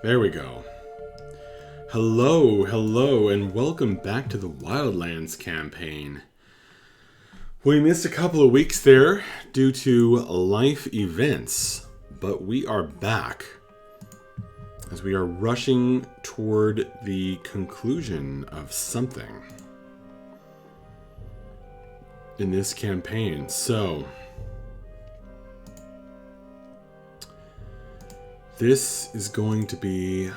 There we go. Hello, and welcome back to the Wildlands campaign. We missed a couple of weeks there due to life events, but we are back as we are rushing toward the conclusion of something in this campaign. So, this is going to be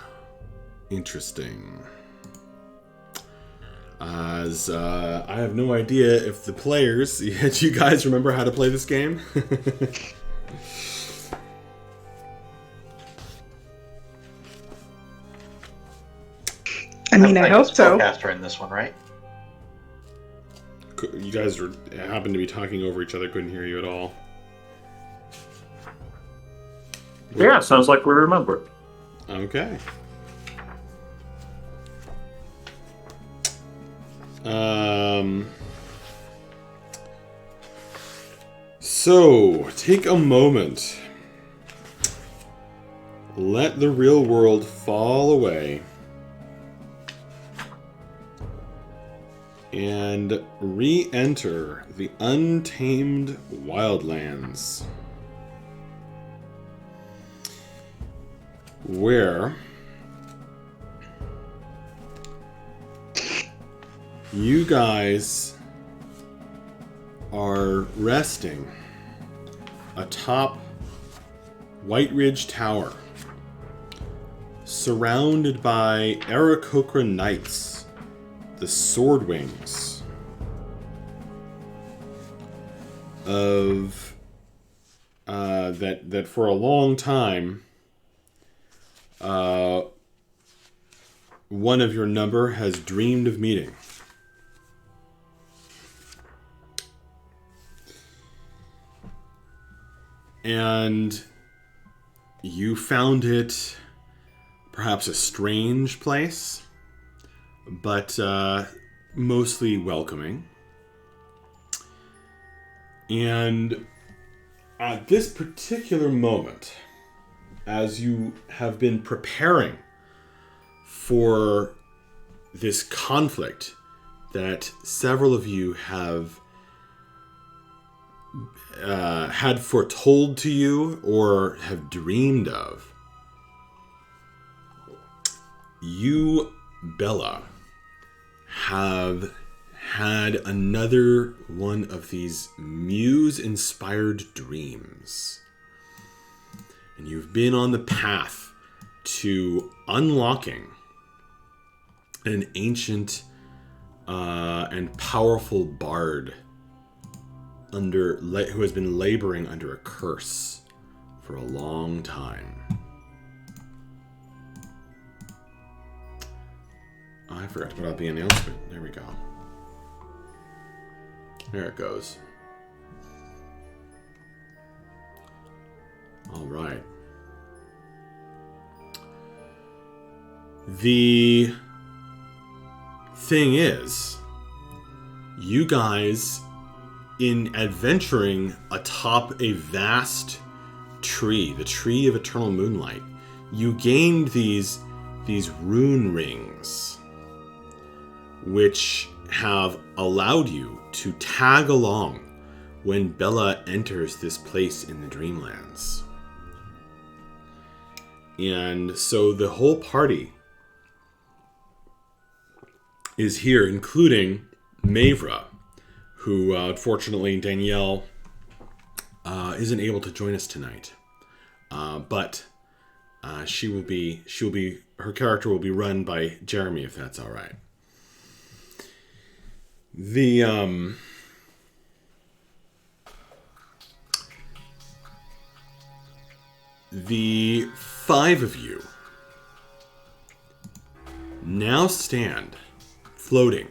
interesting. As I have no idea if the players, do you guys remember how to play this game? I hope so. Spellcaster in this one, right? You guys happened to be talking over each other, couldn't hear you at all. Yeah, sounds like we remember. Okay. So, take a moment. Let the real world fall away. And re-enter the untamed Wildlands. Where you guys are resting atop White Ridge Tower, surrounded by Aarakocra Knights, the Swordwings of that for a long time one of your number has dreamed of meeting. And you found it perhaps a strange place, but mostly welcoming. And at this particular moment, as you have been preparing for this conflict that several of you have had foretold to you or have dreamed of, you, Bella, have had another one of these muse-inspired dreams. And you've been on the path to unlocking an ancient and powerful bard who has been laboring under a curse for a long time. I forgot to put out the announcement. There we go. There it goes. All right. The thing is, you guys, in adventuring atop a vast tree, the Tree of Eternal Moonlight, you gained these rune rings, which have allowed you to tag along when Bella enters this place in the Dreamlands. And so the whole party is here, including Mavra, who unfortunately Danielle isn't able to join us tonight. But her character will be run by Jeremy, if that's all right. The five of you now stand floating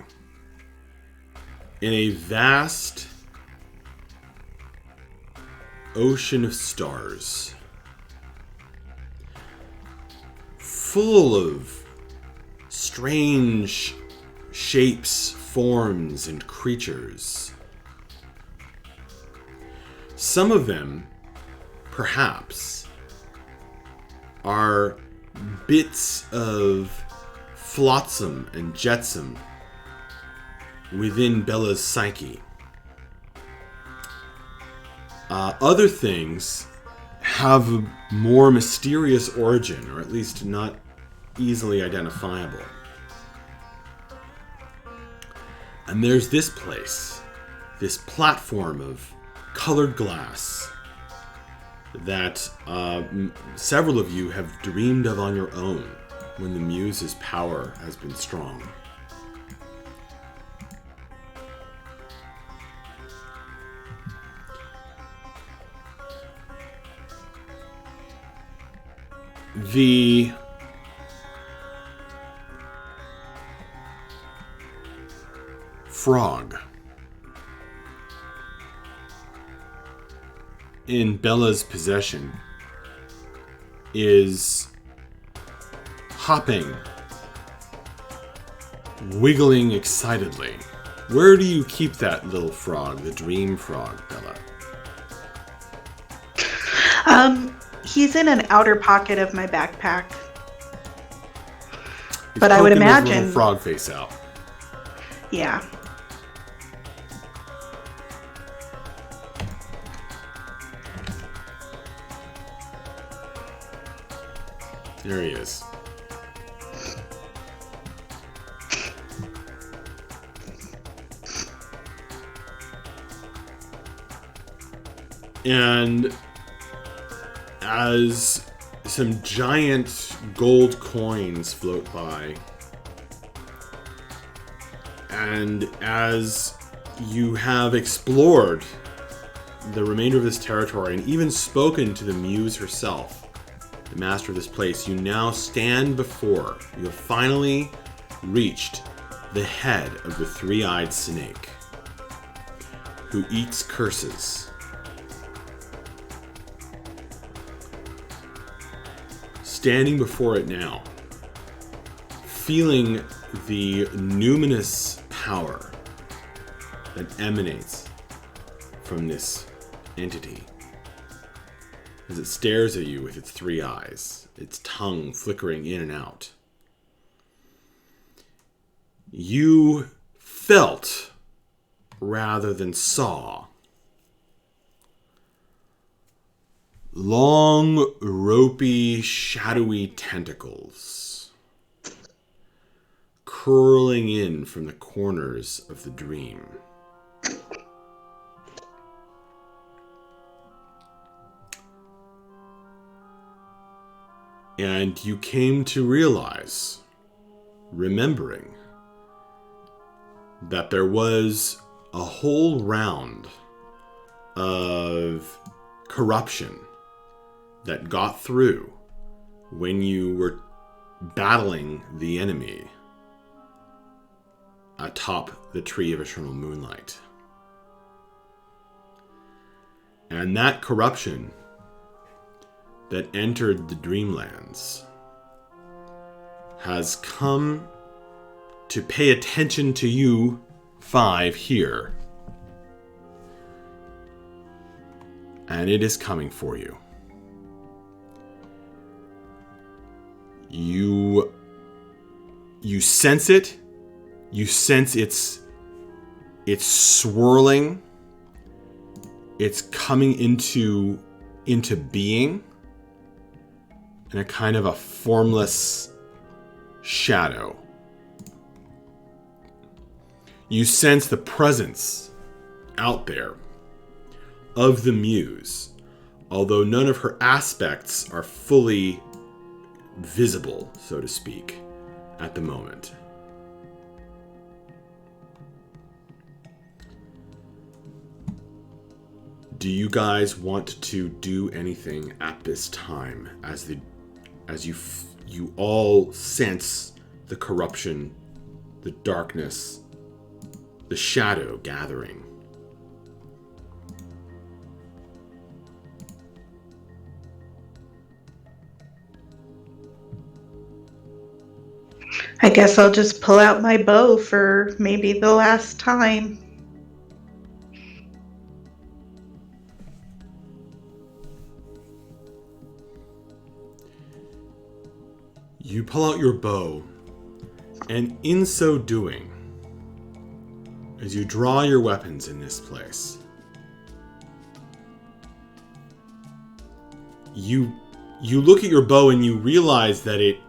in a vast ocean of stars, full of strange shapes, forms, and creatures. Some of them, perhaps, are bits of flotsam and jetsam within Bella's psyche. Other things have a more mysterious origin, or at least not easily identifiable. And there's this place, this platform of colored glass that several of you have dreamed of on your own when the Muse's power has been strong. The frog in Bella's possession is hopping, wiggling excitedly. Where do you keep that little frog, the dream frog, Bella? He's in an outer pocket of my backpack. He's but I would poking his imagine little frog face out. Yeah. There he is. And as some giant gold coins float by, and as you have explored the remainder of this territory and even spoken to the Muse herself, the master of this place, you now stand before, you have finally reached the head of the three-eyed snake who eats curses. Standing before it now, feeling the numinous power that emanates from this entity as it stares at you with its three eyes, its tongue flickering in and out. You felt rather than saw long, ropey, shadowy tentacles curling in from the corners of the dream. And you came to realize, remembering, that there was a whole round of corruption that got through when you were battling the enemy atop the Tree of Eternal Moonlight. And that corruption that entered the Dreamlands has come to pay attention to you five here. And it is coming for you. You sense it. You sense its swirling. It's coming into being in a kind of a formless shadow. You sense the presence out there of the Muse, although none of her aspects are fully visible, so to speak, at the moment. Do you guys want to do anything at this time as you all sense the corruption, the darkness, the shadow gathering? I guess I'll just pull out my bow for maybe the last time. You pull out your bow, and in so doing, as you draw your weapons in this place, you look at your bow and you realize that it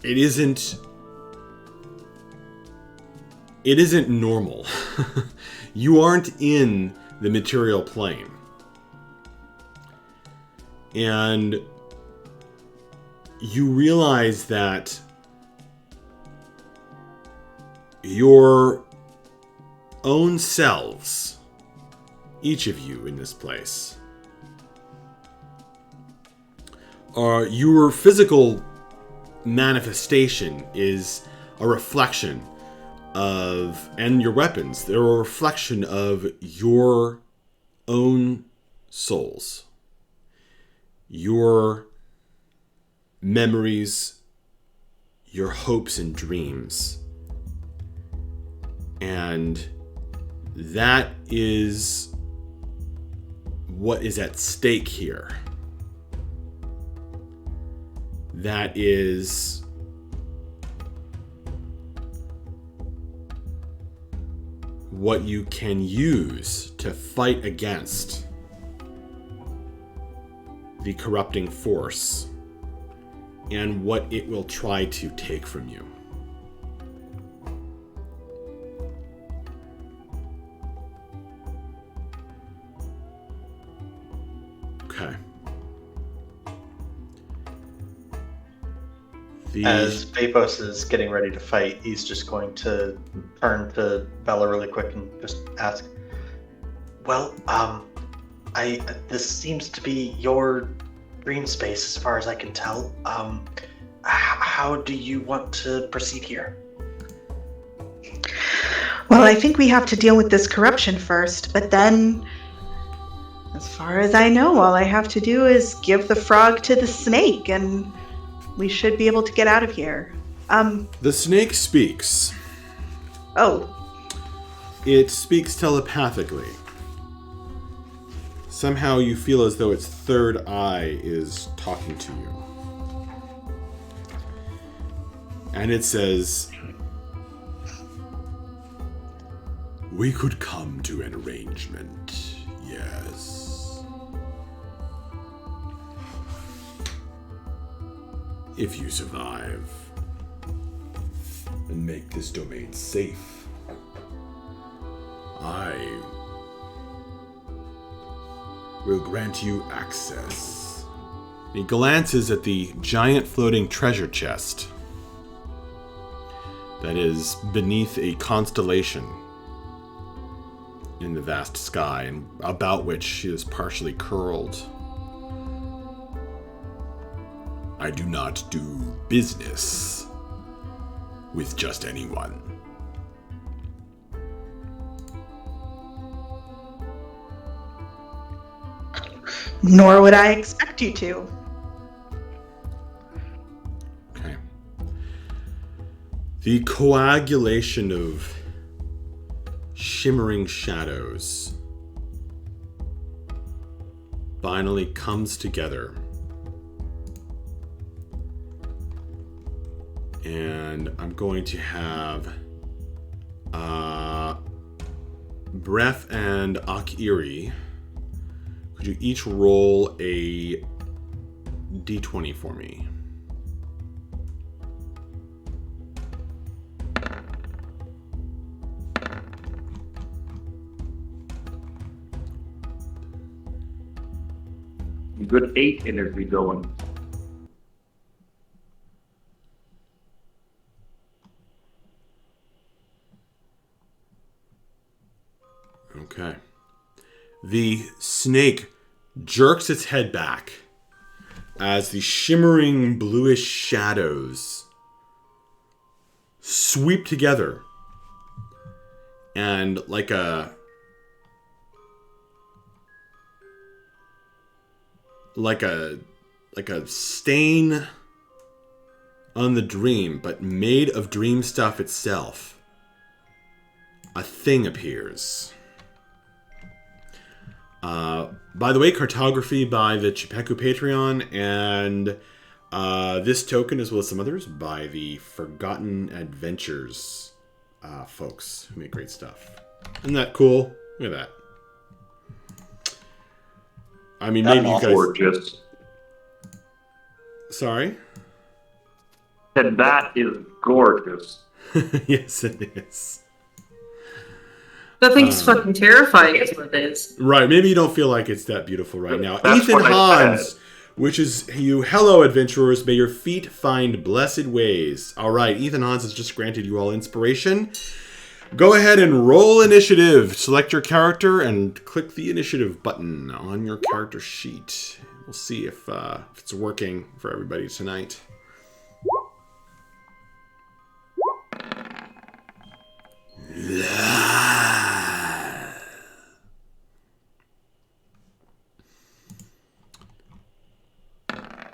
isn't normal. You aren't in the material plane. And you realize that your own selves, each of you in this place, your physical manifestation is a reflection of, and your weapons, they're a reflection of your own souls, your memories, your hopes and dreams. And that is what is at stake here. That is what you can use to fight against the corrupting force and what it will try to take from you. Okay. As Vapos is getting ready to fight, he's just going to turn to Bella really quick and just ask, well, this seems to be your dream space as far as I can tell. How do you want to proceed here? Well, I think we have to deal with this corruption first, but then, as far as I know, all I have to do is give the frog to the snake, and we should be able to get out of here. The snake speaks. Oh. It speaks telepathically. Somehow you feel as though its third eye is talking to you. And it says, we could come to an arrangement, yes. If you survive and make this domain safe, I will grant you access. He glances at the giant floating treasure chest that is beneath a constellation in the vast sky, and about which she is partially curled. I do not do business with just anyone. Nor would I expect you to. Okay. The coagulation of shimmering shadows finally comes together. And I'm going to have Breath and Akiri. Could you each roll a d20 for me? Good 8 energy going. Okay. The snake jerks its head back as the shimmering bluish shadows sweep together, and like a stain on the dream, but made of dream stuff itself, a thing appears. By the way, cartography by the Chipeku Patreon, and This token, as well as some others, by the Forgotten Adventures folks who make great stuff. Isn't that cool? Look at that. I mean, maybe you guys... Gorgeous. Sorry? And that is gorgeous. Yes, it is. That thing's fucking terrifying is what it is. Right, maybe you don't feel like it's that beautiful right now. That's Ethan what I Hans, said. which is you, hello adventurers, may your feet find blessed ways. All right, Ethan Hans has just granted you all inspiration. Go ahead and roll initiative. Select your character and click the initiative button on your character sheet. We'll see if it's working for everybody tonight.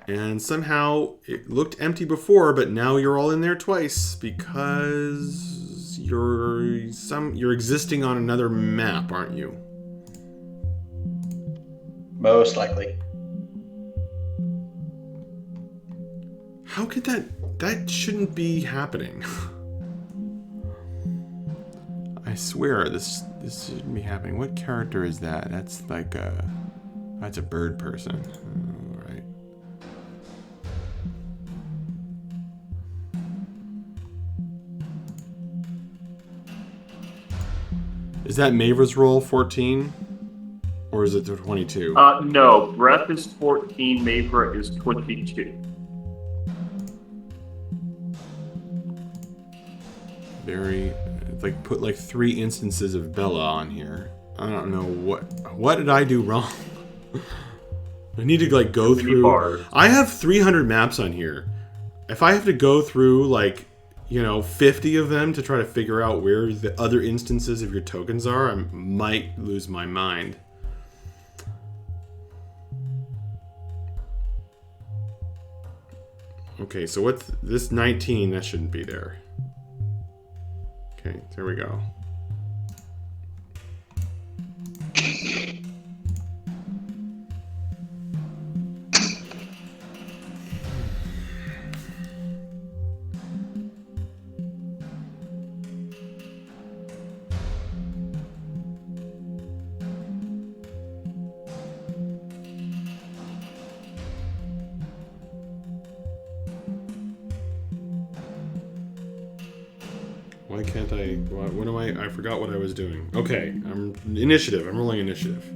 And somehow it looked empty before, but now you're all in there twice because you're existing on another map, aren't you? Most likely. How could that shouldn't be happening? I swear this shouldn't be happening. What character is that? That's like that's a bird person. All right. Is that Mavra's roll 14? Or is it 22? No. Breath is 14. Mavra is 22. Very, like, put like 3 instances of Bella on here. I don't know what did I do wrong? I need to like go through. I have 300 maps on here. If I have to go through like, 50 of them to try to figure out where the other instances of your tokens are, I might lose my mind. Okay, so what's this 19? That shouldn't be there. Okay, there we go. Why can't I? What am I forgot what I was doing. Okay, initiative. I'm rolling initiative.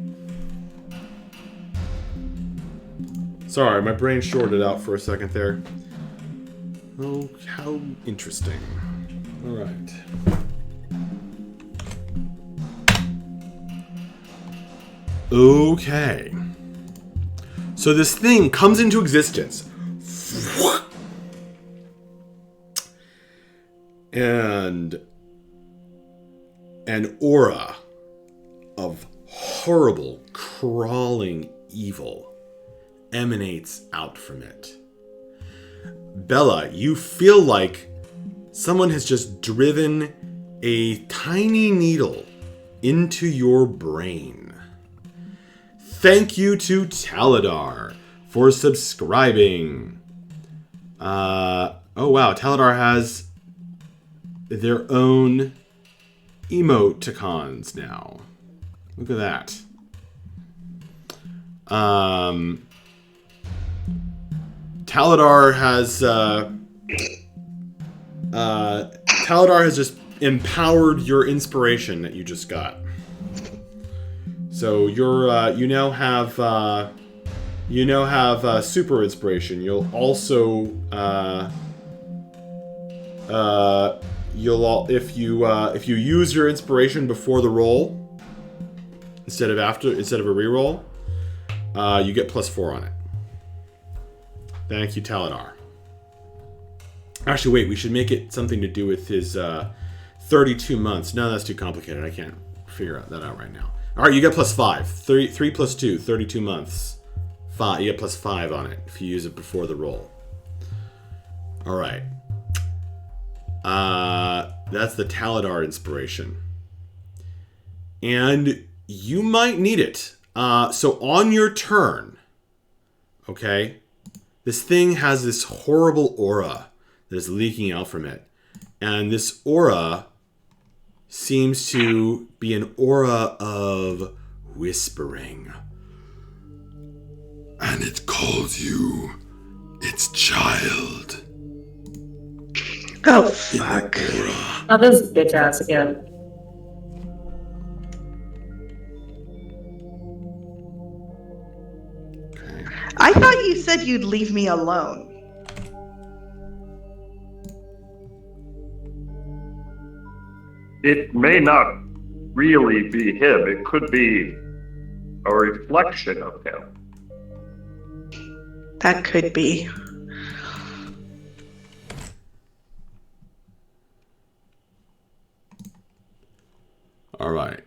Sorry, my brain shorted out for a second there. Oh, how interesting. All right. Okay. So this thing comes into existence. And an aura of horrible, crawling evil emanates out from it. Bella, you feel like someone has just driven a tiny needle into your brain. Thank you to Taladar for subscribing. Oh wow, Taladar has their own emoticons now. Look at that. Taladar has just empowered your inspiration that you just got. So you now have super inspiration. You'll also if you use your inspiration before the roll instead of a reroll, you get +4 on it. Thank you, Taladar. Actually, wait, we should make it something to do with his 32 months. No, that's too complicated. I can't figure that out right now. All right, you get +5. 3 + 2, 32 months. 5. You get +5 on it if you use it before the roll. All right. That's the Taladar inspiration. And you might need it. So on your turn, okay, This thing has this horrible aura that is leaking out from it. And this aura seems to be an aura of whispering. And it calls you its child. Oh, fuck. Oh, this bitch ass again. Okay. I thought you said you'd leave me alone. It may not really be him. It could be a reflection of him. That could be. All right.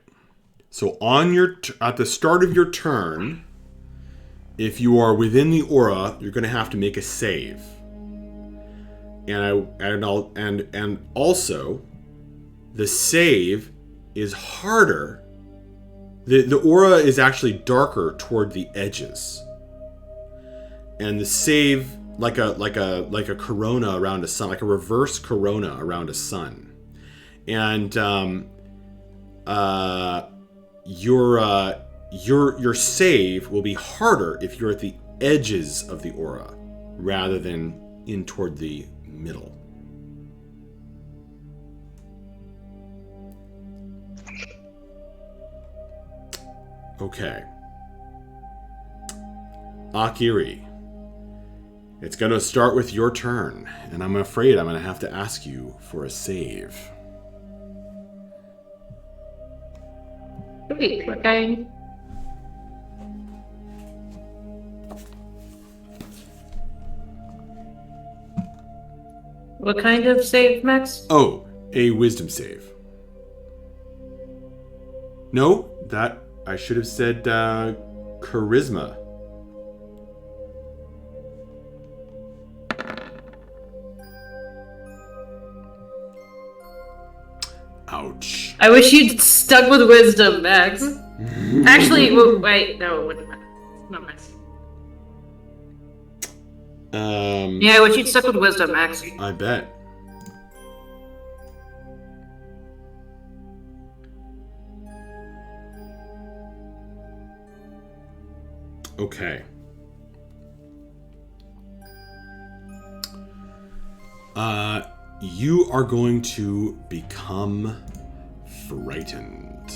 So on your at the start of your turn, if you are within the aura, you're going to have to make a save. And also, the save is harder. The aura is actually darker toward the edges, and the save like a corona around a sun, like a reverse corona around a sun, and your save will be harder if you're at the edges of the aura rather than in toward the middle. Okay. Akiri. It's going to start with your turn, and I'm afraid I'm going to have to ask you for a save. Wait, okay. What kind of save, Max? Oh, a wisdom save. No, that I should have said charisma. Ouch. I wish you'd stuck with wisdom, Max. Actually, wait, no, it wouldn't matter. Not Max. Yeah, I wish you'd stuck with wisdom, Max. I bet. Okay. You are going to become frightened.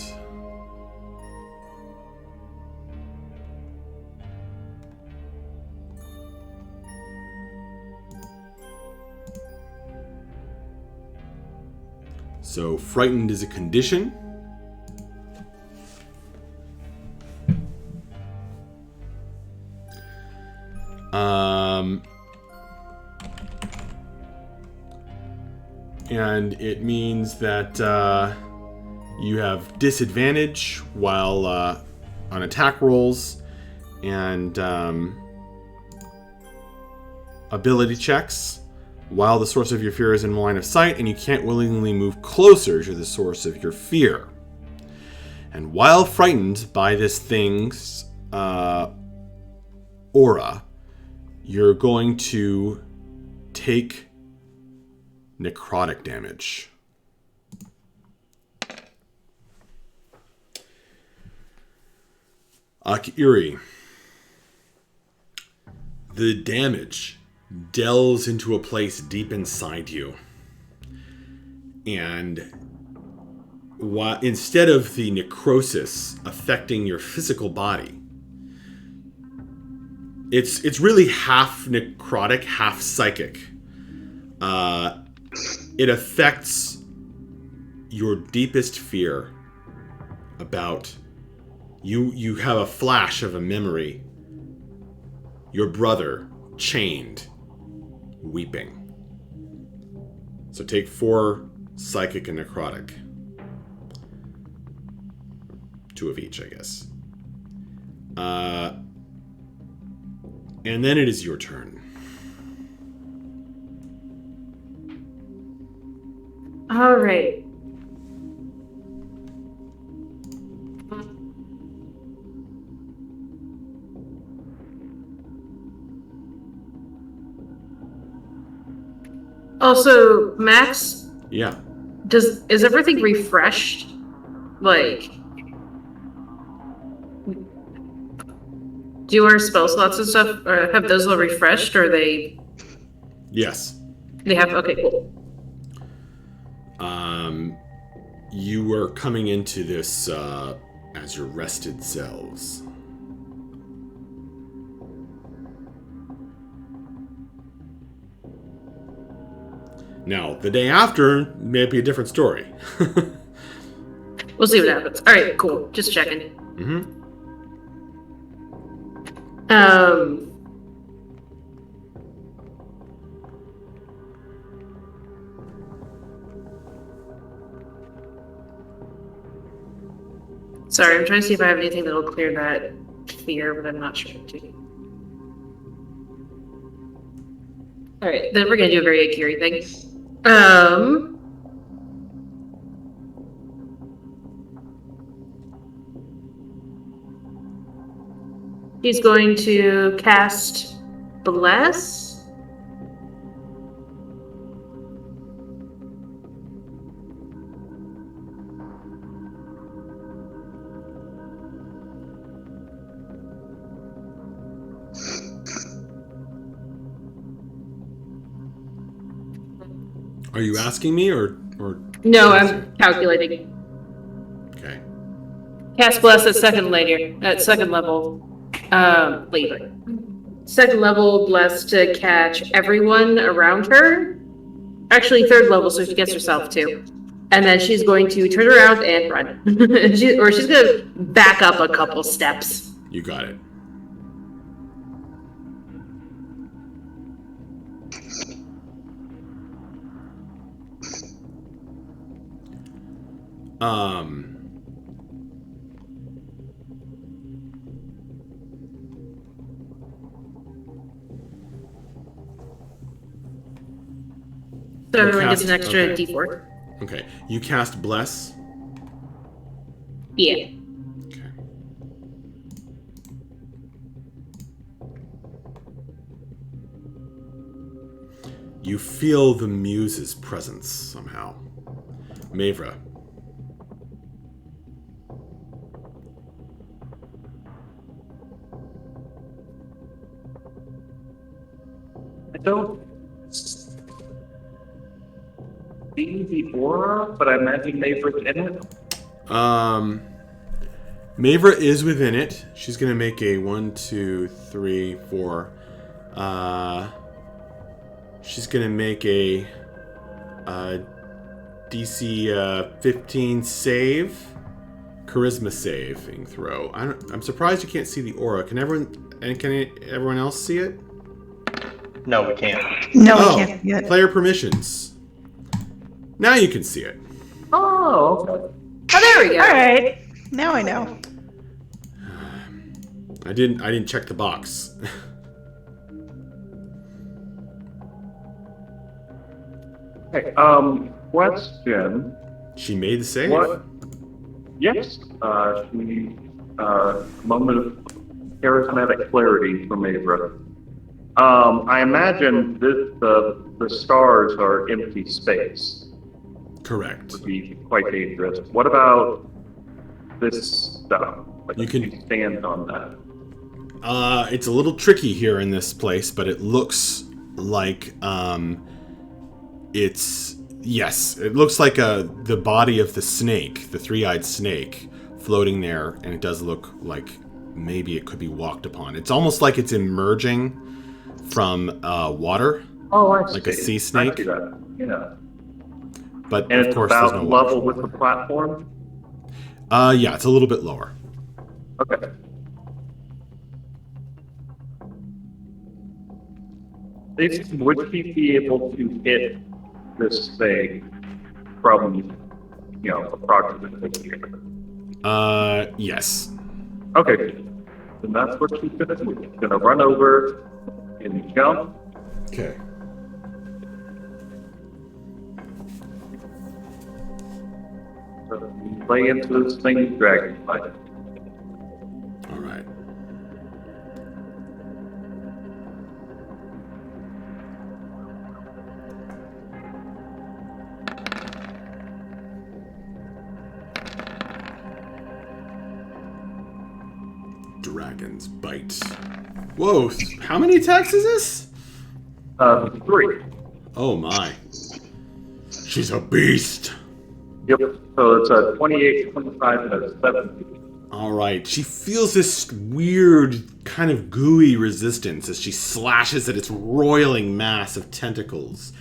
So, frightened is a condition. And it means that you have disadvantage while on attack rolls and ability checks while the source of your fear is in line of sight, and you can't willingly move closer to the source of your fear. And while frightened by this thing's aura, you're going to take necrotic damage. Akiri. The damage delves into a place deep inside you. And instead of the necrosis affecting your physical body, it's really half necrotic, half psychic. It affects your deepest fear about you. You have a flash of a memory. Your brother chained, weeping. So take 4 psychic and necrotic. 2 of each, I guess. And then it is your turn. All right. Also, Max, Yeah. is everything refreshed? Like, do our spell slots and stuff, or have those all refreshed, or Yes. they have? Okay, cool. You are coming into this as your rested selves. Now, the day after may be a different story. We'll see what happens. All right, cool. Just checking. Mm-hmm. Sorry, I'm trying to see if I have anything that'll clear that fear, but I'm not sure I do. All right, then we're gonna do a very Akiri thing. He's going to cast Bless. Are you asking me or? No, I'm calculating. Okay. Cast Bless at second level. Later. Second level Bless to catch everyone around her. Actually, third level, so she gets herself too. And then she's going to turn around and run. She's gonna back up a couple steps. You got it. So everyone gets cast- an extra okay. D4. Okay. You cast Bless. Yeah. Okay. You feel the muse's presence somehow. Mavra. I don't see the aura, but I imagine Maverick's in it. Mavra is within it. She's gonna make a 1, 2, 3, 4. She's gonna make a DC 15 save, charisma saving throw. I'm surprised you can't see the aura. Can everyone else see it? No, we can't. No, we can't yet. Player permissions. Now you can see it. Oh, okay. Oh, there we go. All right. Now I know. I didn't check the box. Hey, question. She made the save. What? Yes. She, moment of charismatic clarity from Mavra. I imagine the stars are empty space. Correct. Would be quite dangerous. What about this stuff? Like, You can- stand on that. It's a little tricky here in this place, but it looks like it looks like the body of the snake, the three-eyed snake, floating there, and it does look like maybe it could be walked upon. It's almost like it's emerging from water, Oh, I like see. a sea snake. I see that. Yeah. But And of it's course, there's about no water. level with the platform. Yeah, it's a little bit lower. Okay. Would he be able to hit this thing from, approximately here? Yes. Okay. Then that's what she's gonna do. She's gonna run over and jump. Okay. Play into this thing, dragonfly. All right. Dragon's Bite. Whoa, how many attacks is this? 3. Oh my. She's a beast. Yep. So it's a 28, 25, and a 70. Alright, she feels this weird, kind of gooey resistance as she slashes at its roiling mass of tentacles.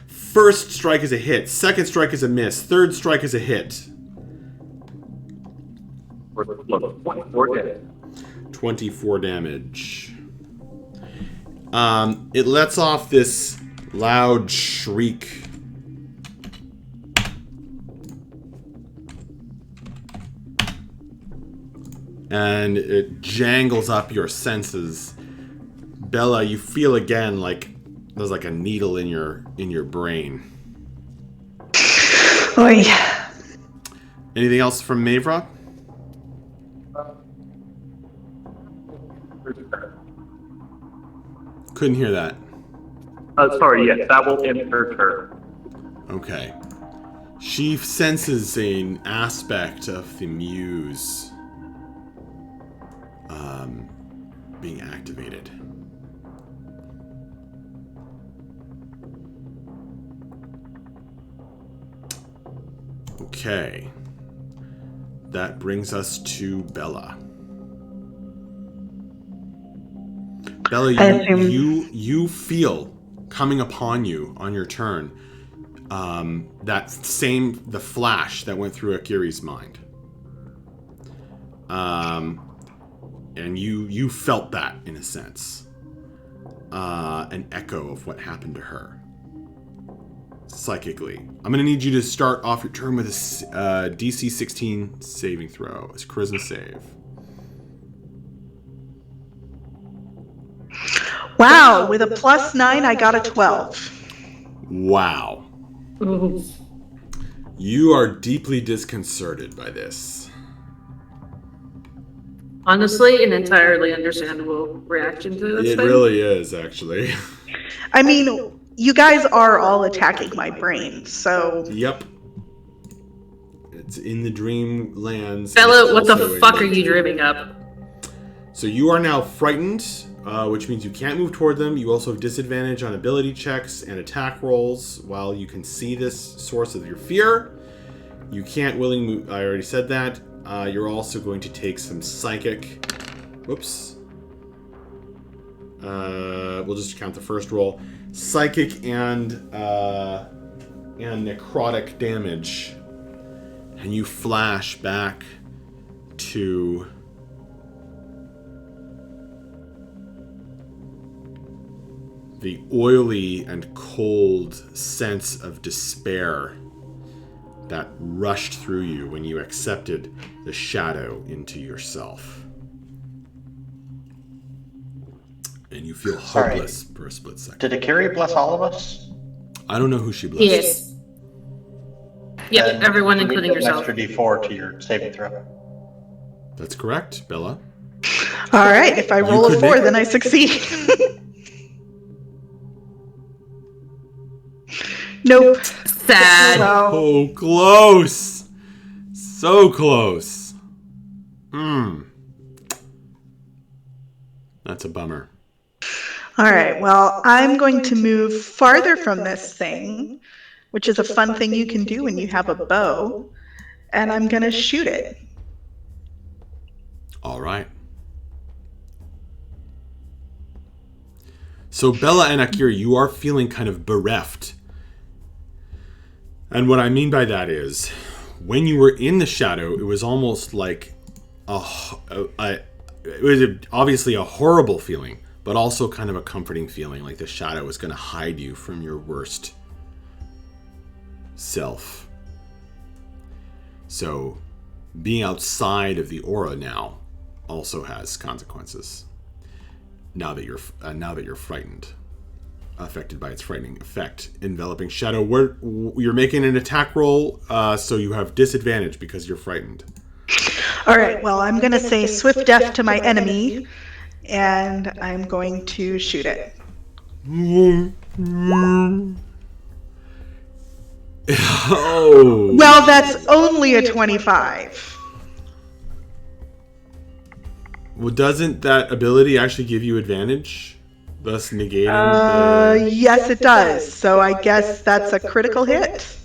First strike is a hit, second strike is a miss, third strike is a hit. Look, 24 damage. 24 damage. It lets off this loud shriek. And it jangles up your senses. Bella, you feel again like there's like a needle in your brain. Oy. Anything else from Mavra? Couldn't hear that. Sorry, yes, that will end her turn. Okay. She senses an aspect of the muse being activated. Okay. That brings us to Bella. Bella, you feel coming upon you on your turn the flash that went through Akiri's mind. And you felt that in a sense. An echo of what happened to her. Psychically. I'm going to need you to start off your turn with a DC 16 saving throw. It's a charisma save. Wow, with a +9, I got a 12. Wow. Ooh. You are deeply disconcerted by this. Honestly, an entirely understandable reaction to this It thing. really is, actually. I mean, you guys are all attacking my brain, so... Yep. It's in the dreamlands. Bella, what the Also fuck are in- you dreaming up? So you are now frightened, which means you can't move toward them. You also have disadvantage on ability checks and attack rolls while you can see this source of your fear. You can't willingly move. I already said that. You're also going to take some psychic. Whoops. We'll just count the first roll. Psychic and necrotic damage. And you flash back to the oily and cold sense of despair that rushed through you when you accepted the shadow into yourself. And you feel Sorry. hopeless for a split second. Did Akiri bless all of us? I don't know who she blessed. Yes. Yep, Then everyone, you need including an yourself. extra D4 to your saving throw. That's correct, Bella. All right, if I You roll a could 4, make- then I succeed. Nope. Sad. Wow. Oh, close! So close. That's a bummer. All right, well, I'm going to move farther from this thing, which is a fun thing you can do when you have a bow, and I'm going to shoot it. All right. So Bella and Akira, you are feeling kind of bereft. And what I mean by that is, when you were in the shadow, it was almost like it was obviously a horrible feeling, but also kind of a comforting feeling, like the shadow was going to hide you from your worst self. So being outside of the aura now also has consequences. Now that you're frightened, affected by its frightening effect, enveloping shadow. You're making an attack roll, so you have disadvantage because you're frightened. All right, well, I'm going to say swift death to my enemy, and I'm going to shoot it. Oh. Well, that's only a 25. Well, doesn't that ability actually give you advantage? Thus negating Yes, it does. So I guess that's a critical hit.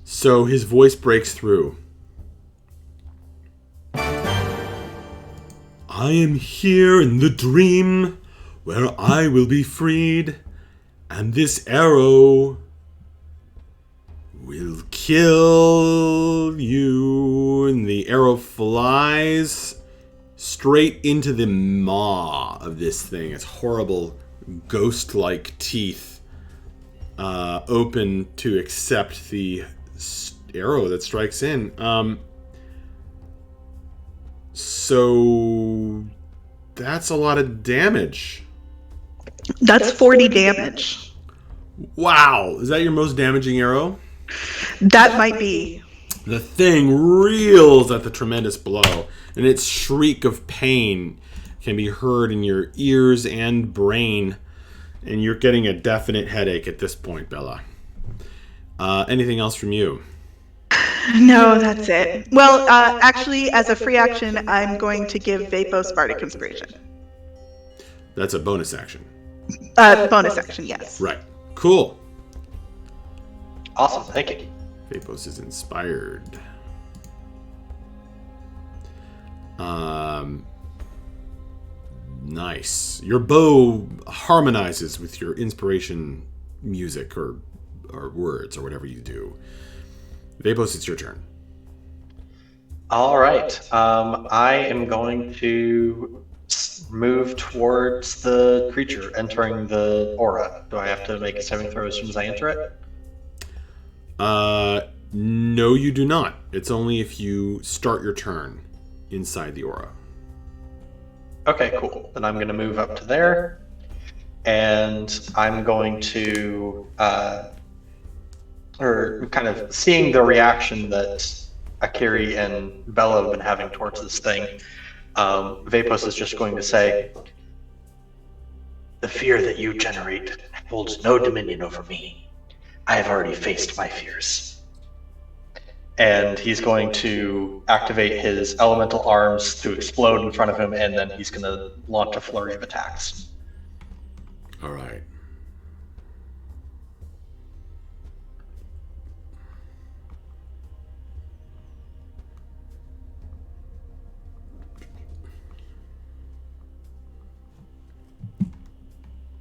So his voice breaks through. I am here in the dream where I will be freed, and this arrow will kill you. And the arrow flies straight into the maw of this thing. Its horrible ghost-like teeth open to accept the arrow that strikes in. So that's a lot of damage. That's 40 damage. Wow. Is that your most damaging arrow? That might be. The thing reels at the tremendous blow, and its shriek of pain can be heard in your ears and brain, and you're getting a definite headache at this point, Bella. Anything else from you? No, that's it. Well, actually, as a free action, I'm going to give Vapos Bardic Inspiration. That's a bonus action. Bonus action, yes. Right. Cool. Awesome, thank you. Vapos is inspired. Nice. Your bow harmonizes with your inspiration music or words or whatever you do. Vapos, it's your turn. All right. I am going to move towards the creature entering the aura. Do I have to make a saving throw as soon as I enter it? No, you do not. It's only if you start your turn inside the aura. Okay, cool. Then I'm going to move up to there, and I'm going to, or kind of seeing the reaction that Akiri and Bella have been having towards this thing, Vapos is just going to say, "The fear that you generate holds no dominion over me. I have already faced my fears." And he's going to activate his elemental arms to explode in front of him, and then he's going to launch a flurry of attacks. All right.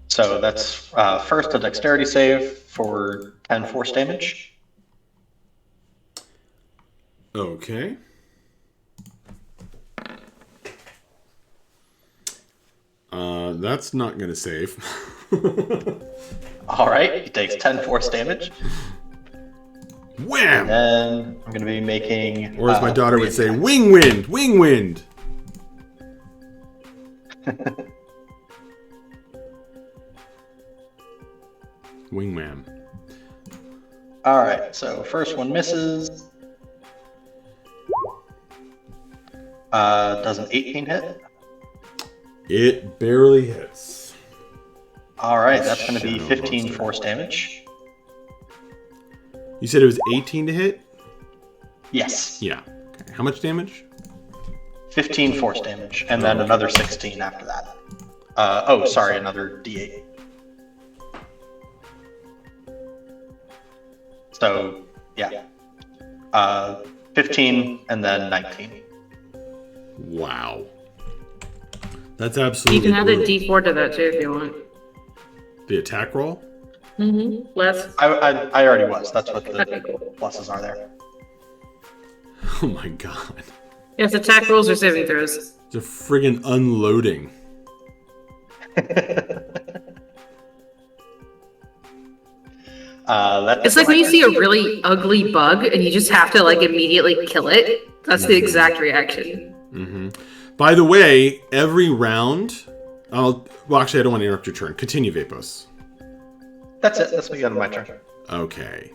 So that's first a dexterity save for 10 force damage. Okay. That's not going to save. All right, he takes 10 force damage. Wham! And then I'm going to be making... Or as my daughter would say, attacks. wing wind! Wing wind! Wing wham. All right, so first one misses. Does an 18 hit? It barely hits. All right, that's going to be Shadow 15 monster. force damage. You said it was 18 to hit? Yes, Yeah. Okay. How much damage? 15 force damage, and then another 16 after that. Sorry, another D8. So, yeah. 15 and then 19. Wow. That's You absolutely can add a brutal. D4 to that too if you want. The attack roll? Mm-hmm. Less. I already was. That's what the Okay, cool. pluses are there. Oh my god. Yes, attack rolls or saving throws. It's a friggin' unloading. It's like when you see a really ugly bug and you just have to like immediately kill it. That's the exact reaction. Mm-hmm. By the way, every round... well, actually, I don't want to interrupt your turn. Continue, Vapos. That's it. That's the end of my turn. Okay.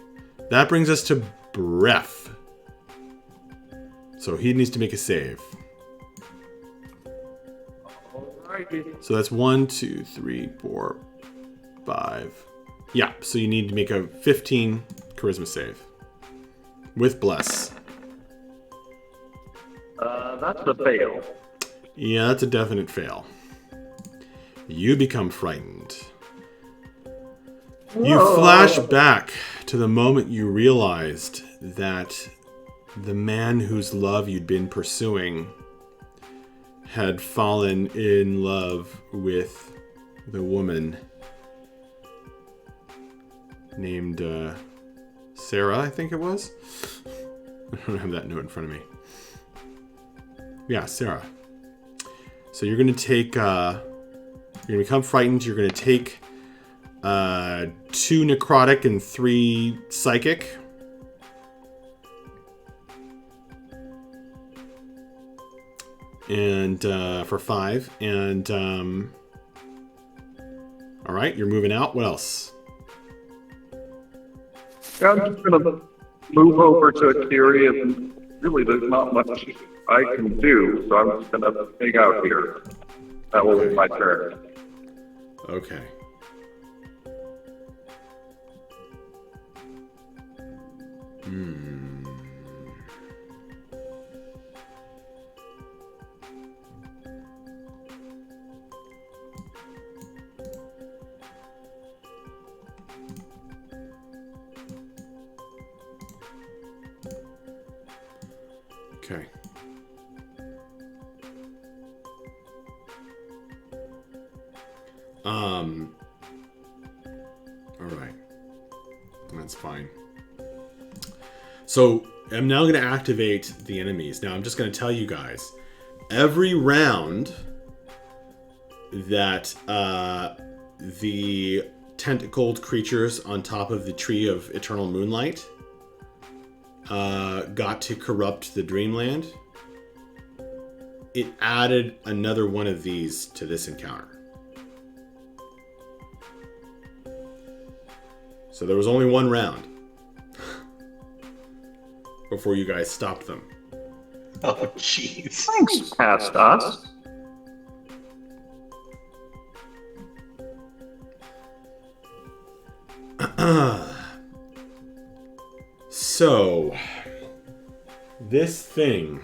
That brings us to Breath. So he needs to make a save. Alrighty. So that's 1, 2, 3, 4, 5. Yeah, so you need to make a 15 charisma save. With Bless. That's the fail. Yeah, that's a definite fail. You become frightened. You flash back to the moment you realized that the man whose love you'd been pursuing had fallen in love with the woman named Sarah, I think it was. I don't have that note in front of me. Yeah, Sarah. So you're going to take, you're going to become frightened. You're going to take 2 necrotic and 3 psychic. And for 5. And all right, you're moving out. What else? Yeah, I'm just gonna move over to Akiri, and really there's not much I can do, so I'm just gonna hang out here. That will be my turn. Okay. Okay. All right. That's fine. So I'm now going to activate the enemies. Now I'm just going to tell you guys, every round that the tentacled creatures on top of the tree of eternal moonlight got to corrupt the dreamland, it added another one of these to this encounter. So there was only one round before you guys stopped them. Oh, jeez. Thanks, past us. So, this thing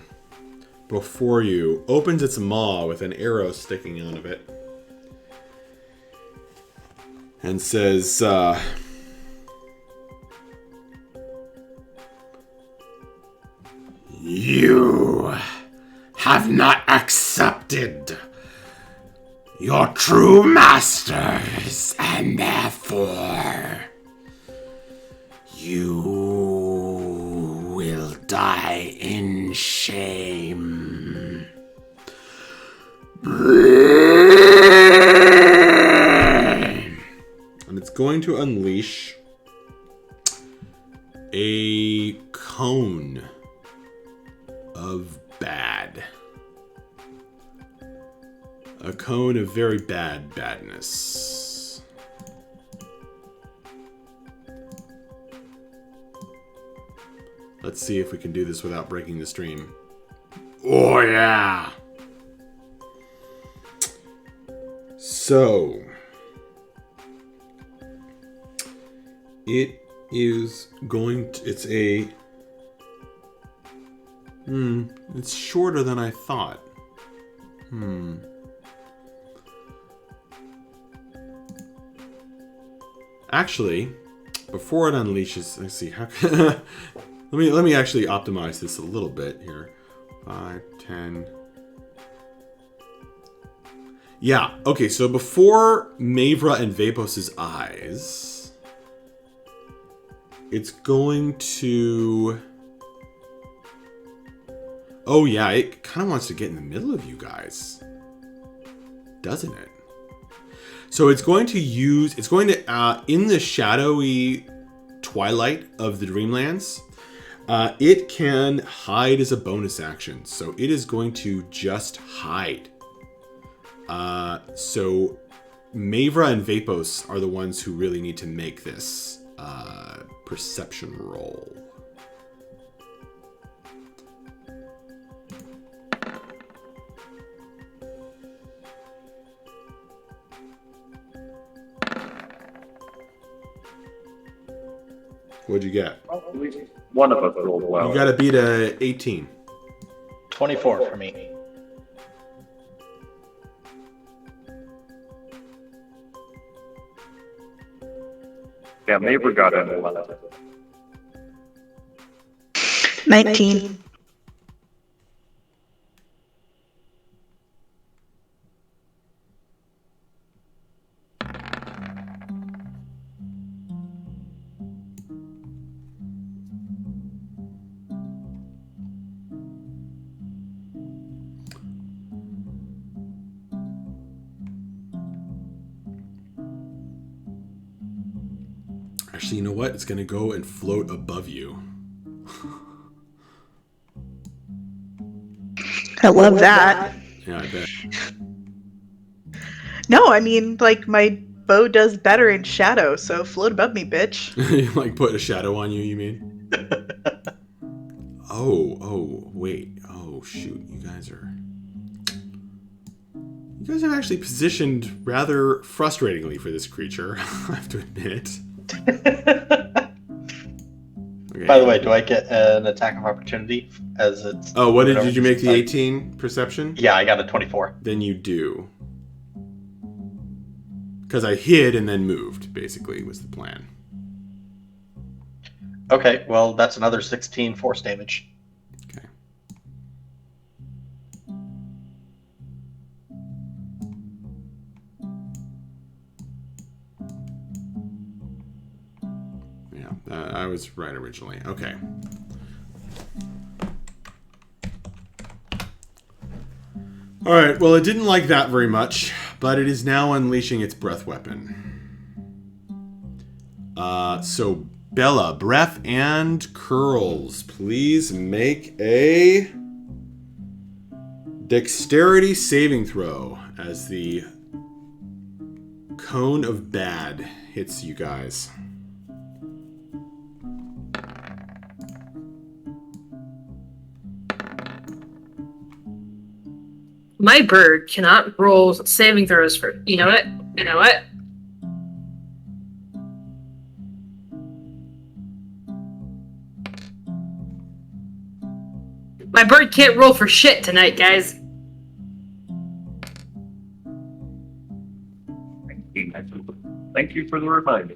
before you opens its maw with an arrow sticking out of it and says, "You have not accepted your true masters, and therefore you will die in shame." And it's going to unleash a cone of bad. A cone of very bad badness. Let's see if we can do this without breaking the stream. Oh yeah! So, it is going to, it's a, it's shorter than I thought. Actually, before it unleashes, let's see, how can, let me actually optimize this a little bit here. 5, 10. Yeah, okay, so before Mavra and Vapos's eyes, it's going to... Oh yeah, it kind of wants to get in the middle of you guys, doesn't it? So it's going to use, it's going to, in the shadowy twilight of the Dreamlands, it can hide as a bonus action. So it is going to just hide. So Mavra and Vapos are the ones who really need to make this perception roll. What'd you get? At least one of us rolled well. You gotta beat a 18. 24 for me. Yeah, neighbor got an 11. 19. Actually, you know what? It's going to go and float above you. I love that. Yeah, I bet. No, I mean, like, my bow does better in shadow, so float above me, bitch. Like put a shadow on you, you mean? Oh, wait. Oh, shoot. You guys are actually positioned rather frustratingly for this creature, I have to admit. Okay. By the way, do I get an attack of opportunity as it's... Oh, what did you make the 18 perception? Yeah, I got a 24. Then you do. Because I hid and then moved, basically, was the plan. Okay, well, that's another 16 force damage. Okay. Yeah, I was right originally. Okay. Alright, well, it didn't like that very much, but it is now unleashing its breath weapon. So, Bella, breath and curls. Please make a dexterity saving throw as the cone of bad hits you guys. My bird cannot roll saving throws for... You know what? You know what? My bird can't roll for shit tonight, guys. Thank you for the reminder.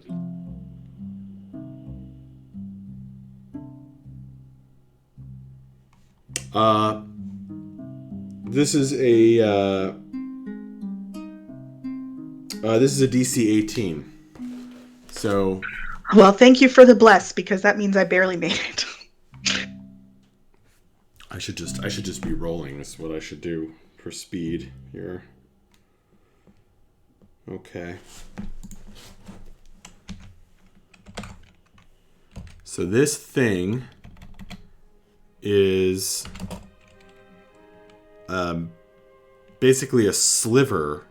This is a DC 18. So Well, thank you for the bless, because that means I barely made it. I should just be rolling. Is what I should do for speed here. Okay. So this thing is basically a sliver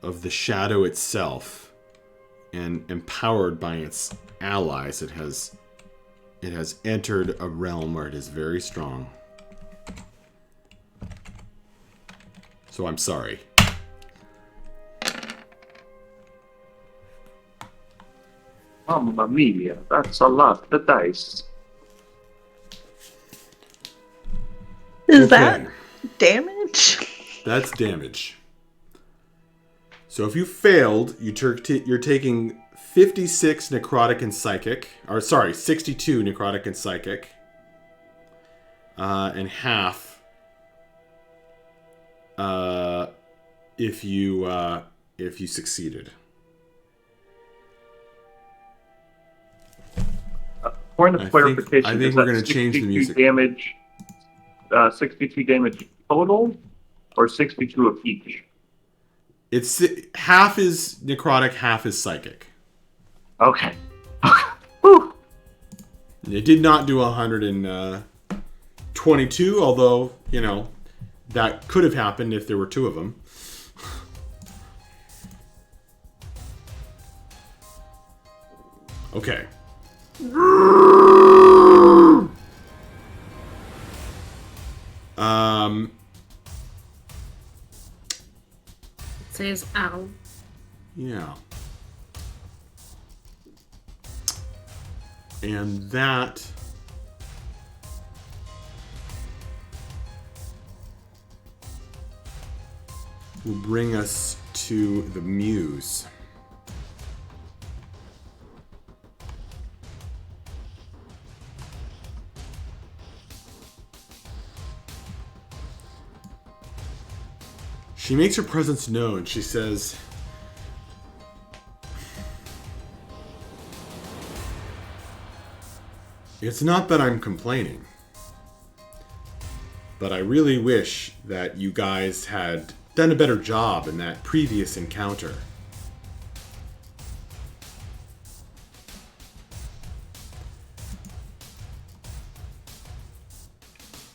of the shadow itself, and empowered by its allies, it has entered a realm where it is very strong. So I'm sorry. Mamma mia, that's a lot of dice. Is Okay. that damage? That's damage. So if you failed, you're taking 56 necrotic and psychic, or sorry, 62 necrotic and psychic, and half if you succeeded. Point of clarification. I think we're going to change the music. Damage, 62 damage total, or 62 of each? It's half is necrotic, half is psychic. Okay. Whew. It did not do 122, although, you know, that could have happened if there were two of them. Okay. It says ow. Yeah. And that will bring us to the Muse. She makes her presence known. She says, "It's not that I'm complaining, but I really wish that you guys had done a better job in that previous encounter.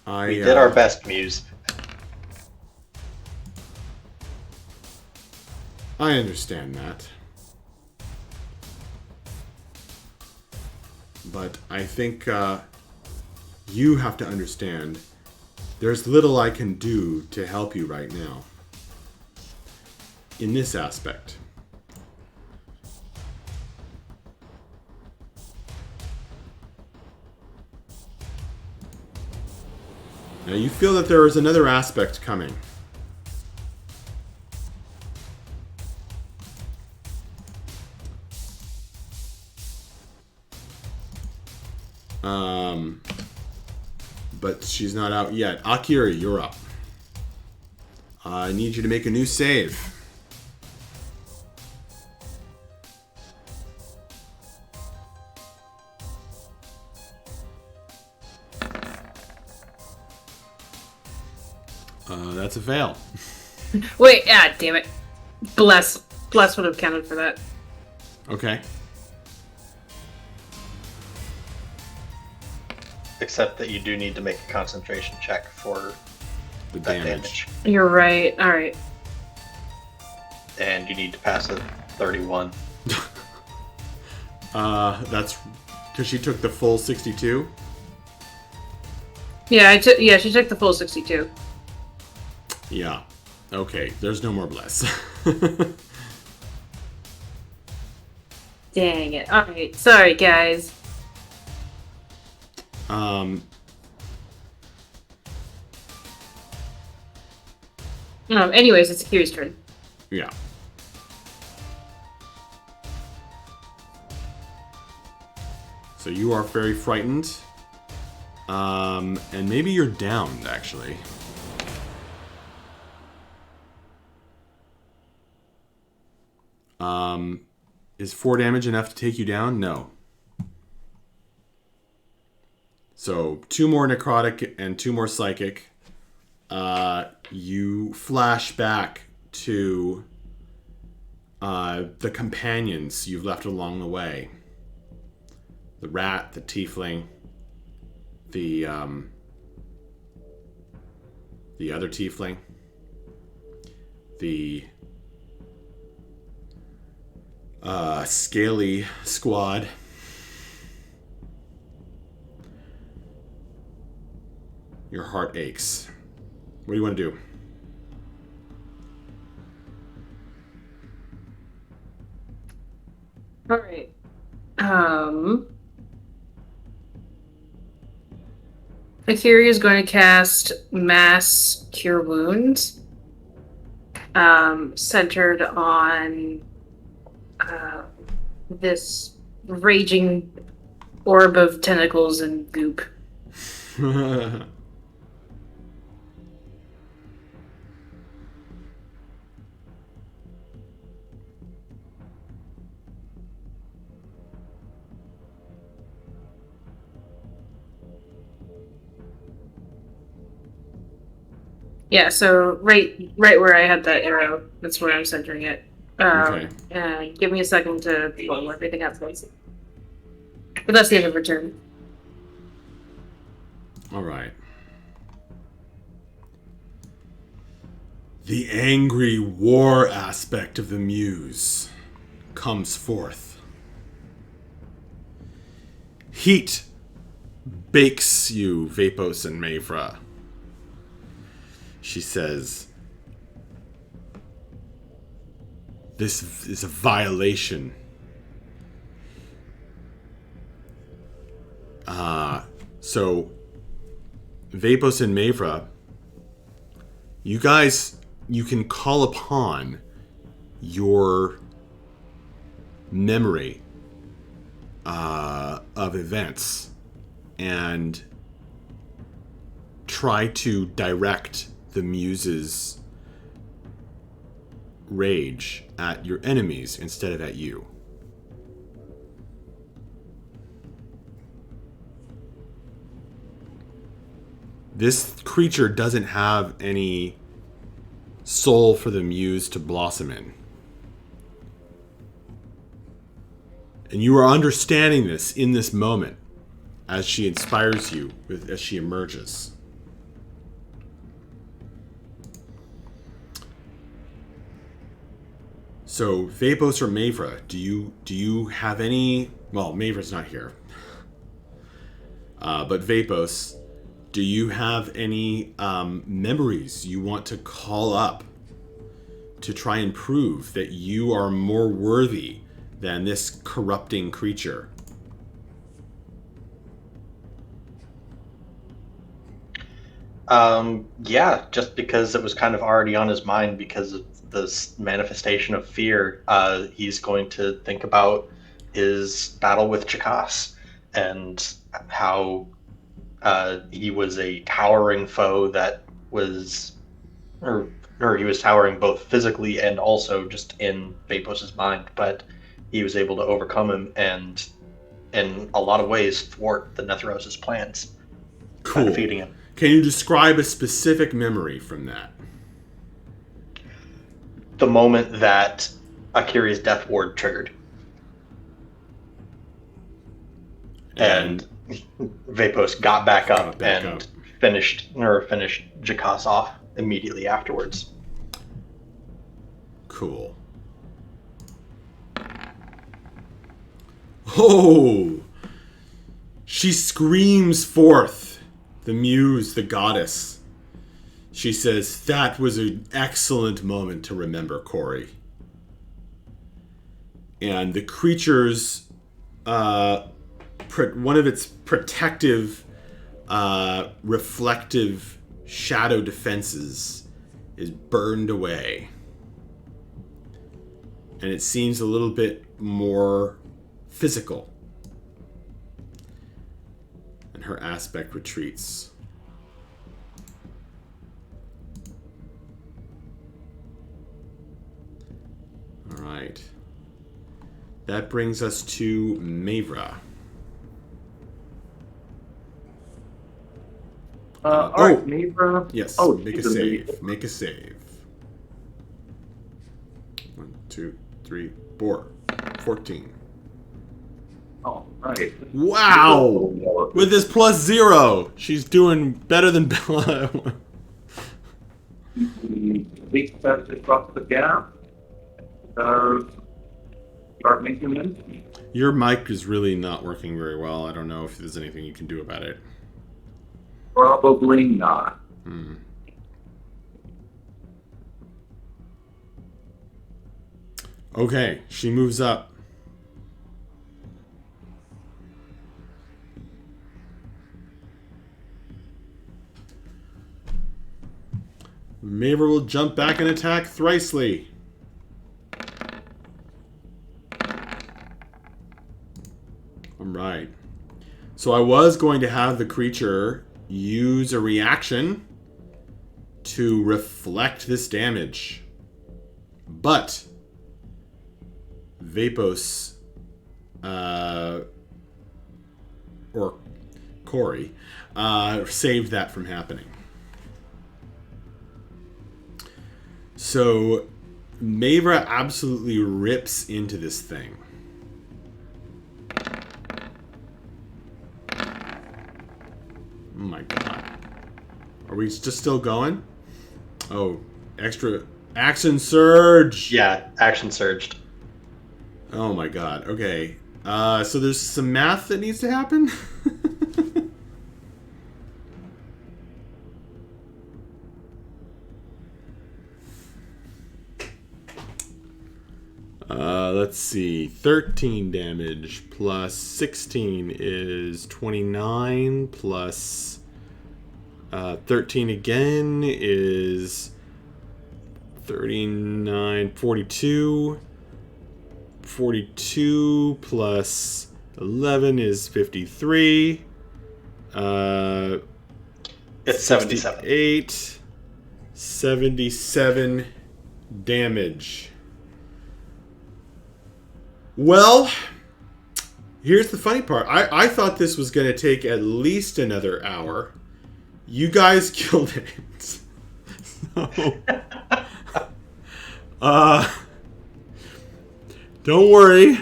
We did our best, Muse. I understand that. But I think you have to understand there's little I can do to help you right now. In this aspect. Now you feel that there is another aspect coming. But she's not out yet. Akira, you're up. I need you to make a new save. That's a fail. Wait, damn it. Bless would have counted for that. Okay. Except that you do need to make a concentration check for The that damage. damage. You're right. All right. And you need to pass a 31. That's because she took the full 62. Yeah, she took the full 62. Yeah. Okay. There's no more bless. Dang it. All right. Sorry, guys. Anyways, it's Akira's turn. Yeah. So you are very frightened. And maybe you're downed, actually. Is 4 damage enough to take you down? No. So 2 more necrotic and 2 more psychic. You flash back to the companions you've left along the way. The rat, the tiefling, the other tiefling, the scaly squad. Your heart aches. What do you want to do? All right. Akira is going to cast Mass Cure Wounds, centered on this raging orb of tentacles and goop. Yeah, so right where I had that arrow, that's where I'm centering it. Okay. Give me a second to pull everything up, please. But that's the end of her turn. All right. The angry war aspect of the muse comes forth. Heat bakes you, Vapos and Mayfra. She says, "This is a violation. So, Vapos and Mayfra, you guys, you can call upon your memory of events and try to direct the muse's rage at your enemies instead of at you. This creature doesn't have any soul for the muse to blossom in. And you are understanding this in this moment as she inspires you, as she emerges. So, Vapos or Mavra, do you have any... Well, Mavra's not here. But Vapos, do you have any memories you want to call up to try and prove that you are more worthy than this corrupting creature? Yeah, just because it was kind of already on his mind because of this manifestation of fear, he's going to think about his battle with Chakas and how he was a towering foe that was, or he was towering both physically and also just in Vapos's mind, but he was able to overcome him and in a lot of ways thwart the Netheros's plans by Cool. defeating him. Can you describe a specific memory from that? The moment that Akiri's death ward triggered. And Vapos got back up and finished Jakas off immediately afterwards. Cool. Oh! She screams forth, the muse, the goddess. She says, that was an excellent moment to remember, Corey. And the creature's, one of its protective, reflective shadow defenses is burned away. And it seems a little bit more physical. And her aspect retreats. All right. That brings us to Mavra. All right, Mavra. Yes. Oh, make a she's save. amazing. Make a save. 1, 2, 3, 4. 14. All right. Wow! With this +0, she's doing better than Bella. Leak that across the gap. Start making them. Your mic is really not working very well. I don't know if there's anything you can do about it. Probably not. Okay, she moves up. Mavra will jump back and attack Thricely. Alright. So I was going to have the creature use a reaction to reflect this damage. But Vapos or Corey saved that from happening. So Mavra absolutely rips into this thing. Oh my god. Are we just still going? Oh, extra action surge! Yeah, action surged. Oh my god, okay. So there's some math that needs to happen? Let's see. 13 damage plus 16 is 29 plus 13 again is 39, 42. 42 plus 11 is 53. It's 77. 77 damage. Well, here's the funny part. I thought this was going to take at least another hour. You guys killed it. So, don't worry.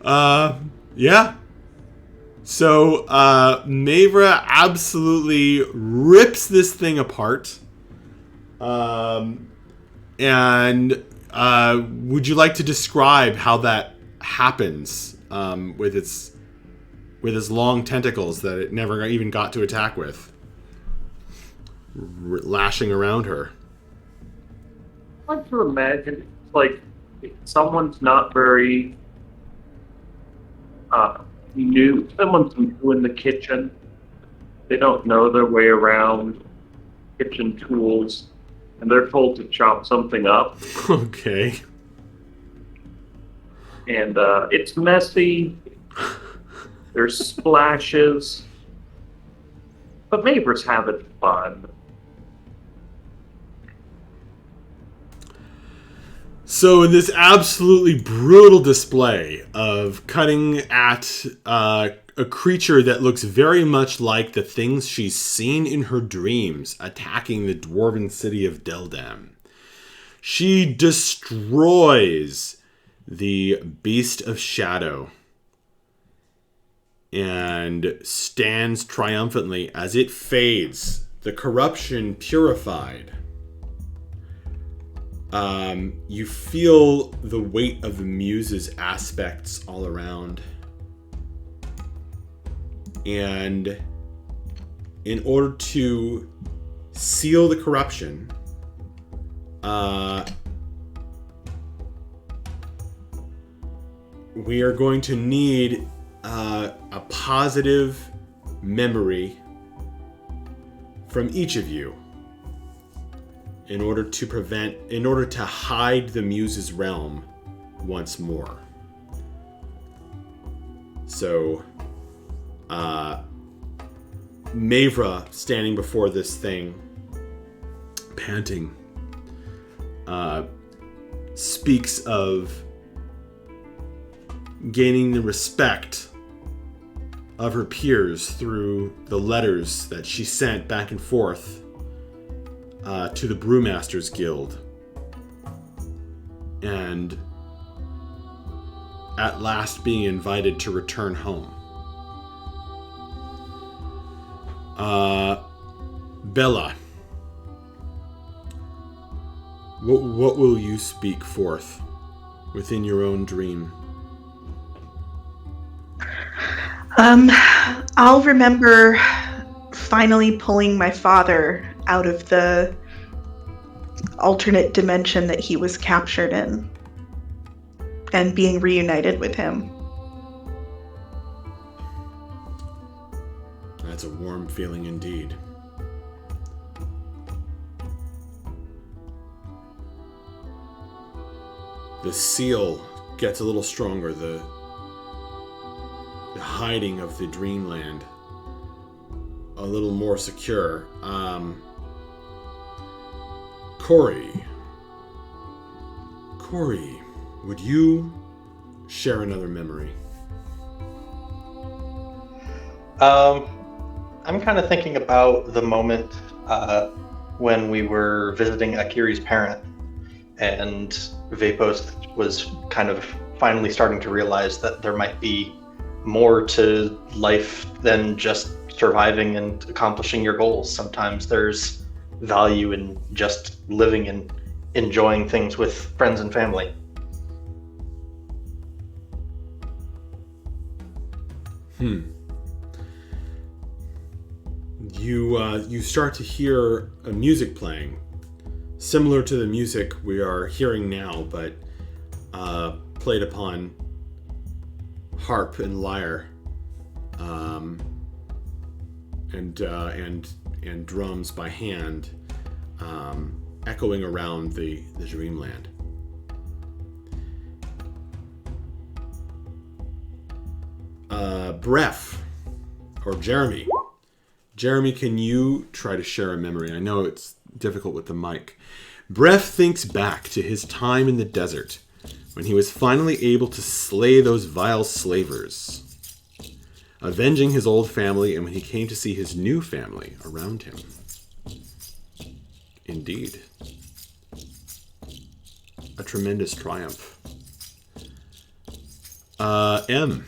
Yeah. So, Mavra absolutely rips this thing apart. And would you like to describe how that happens with its long tentacles that it never even got to attack with, lashing around her? I like to imagine it's like someone's not very new. Someone's new in the kitchen. They don't know their way around kitchen tools, and they're told to chop something up. Okay. And it's messy. There's splashes. But neighbors have it fun. So in this absolutely brutal display of cutting at a creature that looks very much like the things she's seen in her dreams attacking the dwarven city of Deldam, she destroys the Beast of Shadow and stands triumphantly as it fades, the corruption purified. You feel the weight of the muse's aspects all around. And in order to seal the corruption, we are going to need a positive memory from each of you in order to hide the muse's realm once more. So, Mavra, standing before this thing, panting, speaks of gaining the respect of her peers through the letters that she sent back and forth to the Brewmasters Guild, and at last being invited to return home. Bella, what will you speak forth within your own dream? I'll remember finally pulling my father out of the alternate dimension that he was captured in and being reunited with him. That's a warm feeling indeed. The seal gets a little stronger, the hiding of the dreamland a little more secure. Corey, would you share another memory? I'm kind of thinking about the moment when we were visiting Akiri's parent, and Vapos was kind of finally starting to realize that there might be more to life than just surviving and accomplishing your goals. Sometimes there's value in just living and enjoying things with friends and family. You start to hear a music playing, similar to the music we are hearing now, but played upon harp and lyre, and drums by hand, echoing around the dreamland. Bref, or Jeremy. Jeremy, can you try to share a memory? I know it's difficult with the mic. Bref thinks back to his time in the desert, when he was finally able to slay those vile slavers, avenging his old family, and when he came to see his new family around him. Indeed. A tremendous triumph. M.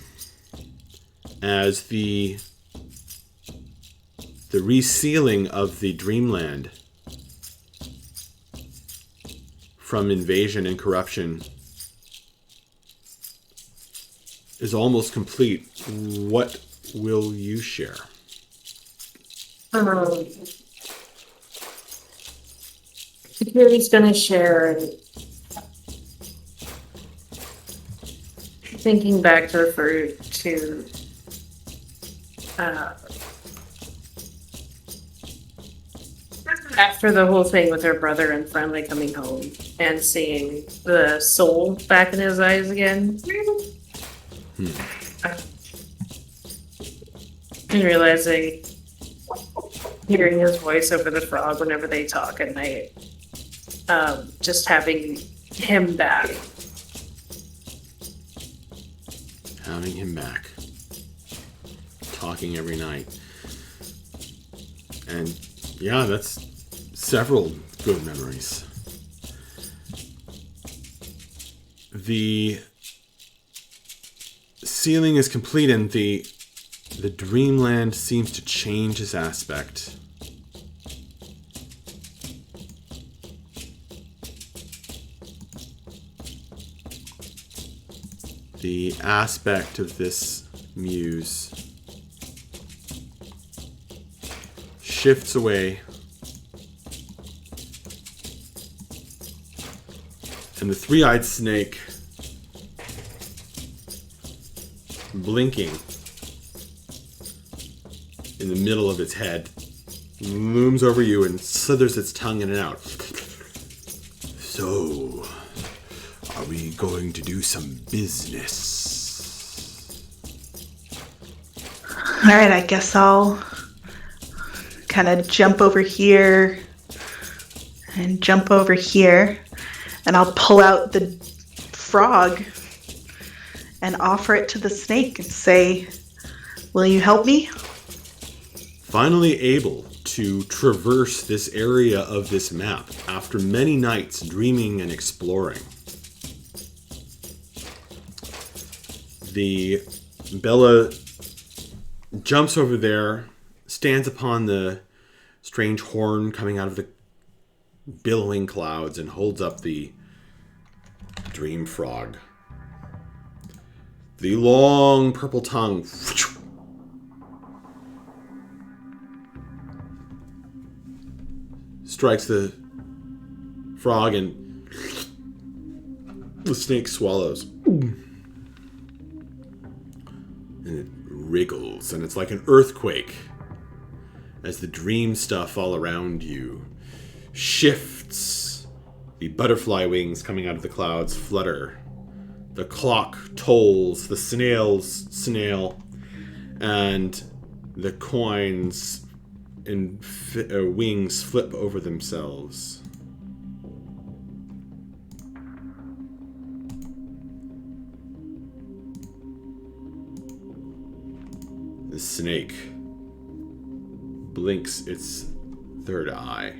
As the resealing of the Dreamland from invasion and corruption is almost complete, what will you share? Security's gonna share. Thinking back to after the whole thing with her brother and finally coming home and seeing the soul back in his eyes again. And realizing, hearing his voice over the frog whenever they talk at night. Just having him back. Having him back. Talking every night. And yeah, that's several good memories. The sealing is complete and the Dreamland seems to change its aspect. The aspect of this muse shifts away, and the three-eyed snake, blinking in the middle of its head, looms over you and slithers its tongue in and out. So, are we going to do some business? All right, I guess I'll kind of jump over here and jump over here, and I'll pull out the frog and offer it to the snake and say, "Will you help me?" Finally able to traverse this area of this map after many nights dreaming and exploring. The Bella jumps over there, stands upon the strange horn coming out of the billowing clouds, and holds up the dream frog. The long purple tongue strikes the frog, and the snake swallows. And it wriggles, and it's like an earthquake as the dream stuff all around you shifts. The butterfly wings coming out of the clouds flutter. The clock tolls, the snails snail, and the coins and wings flip over themselves. The snake blinks its third eye,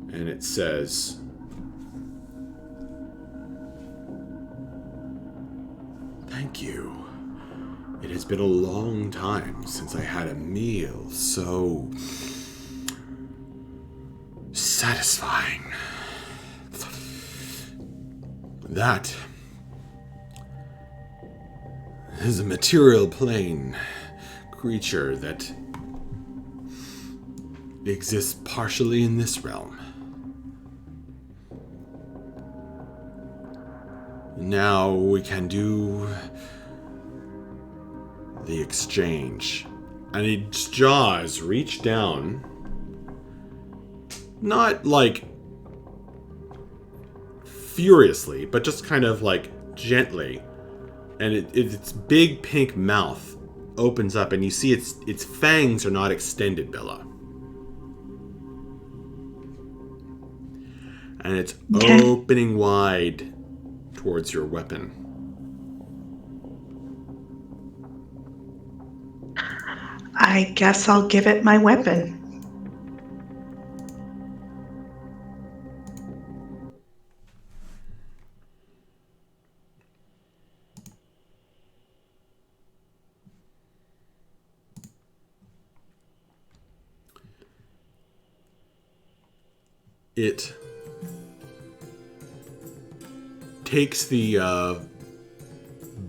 and it says, "Thank you. It has been a long time since I had a meal so satisfying. That is a material plane creature that exists partially in this realm. Now we can do the exchange." And its jaws reach down, not like furiously, but just kind of like gently. And its big pink mouth opens up, and you see its fangs are not extended, Bella. and it's Okay. opening wide towards your weapon. I guess I'll give it my weapon. It takes the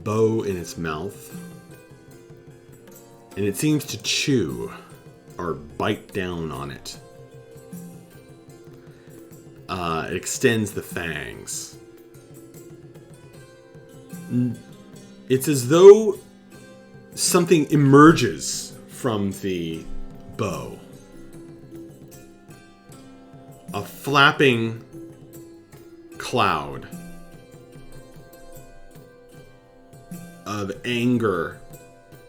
bow in its mouth, and it seems to chew or bite down on it. It extends the fangs. It's as though something emerges from the bow. A flapping cloud of anger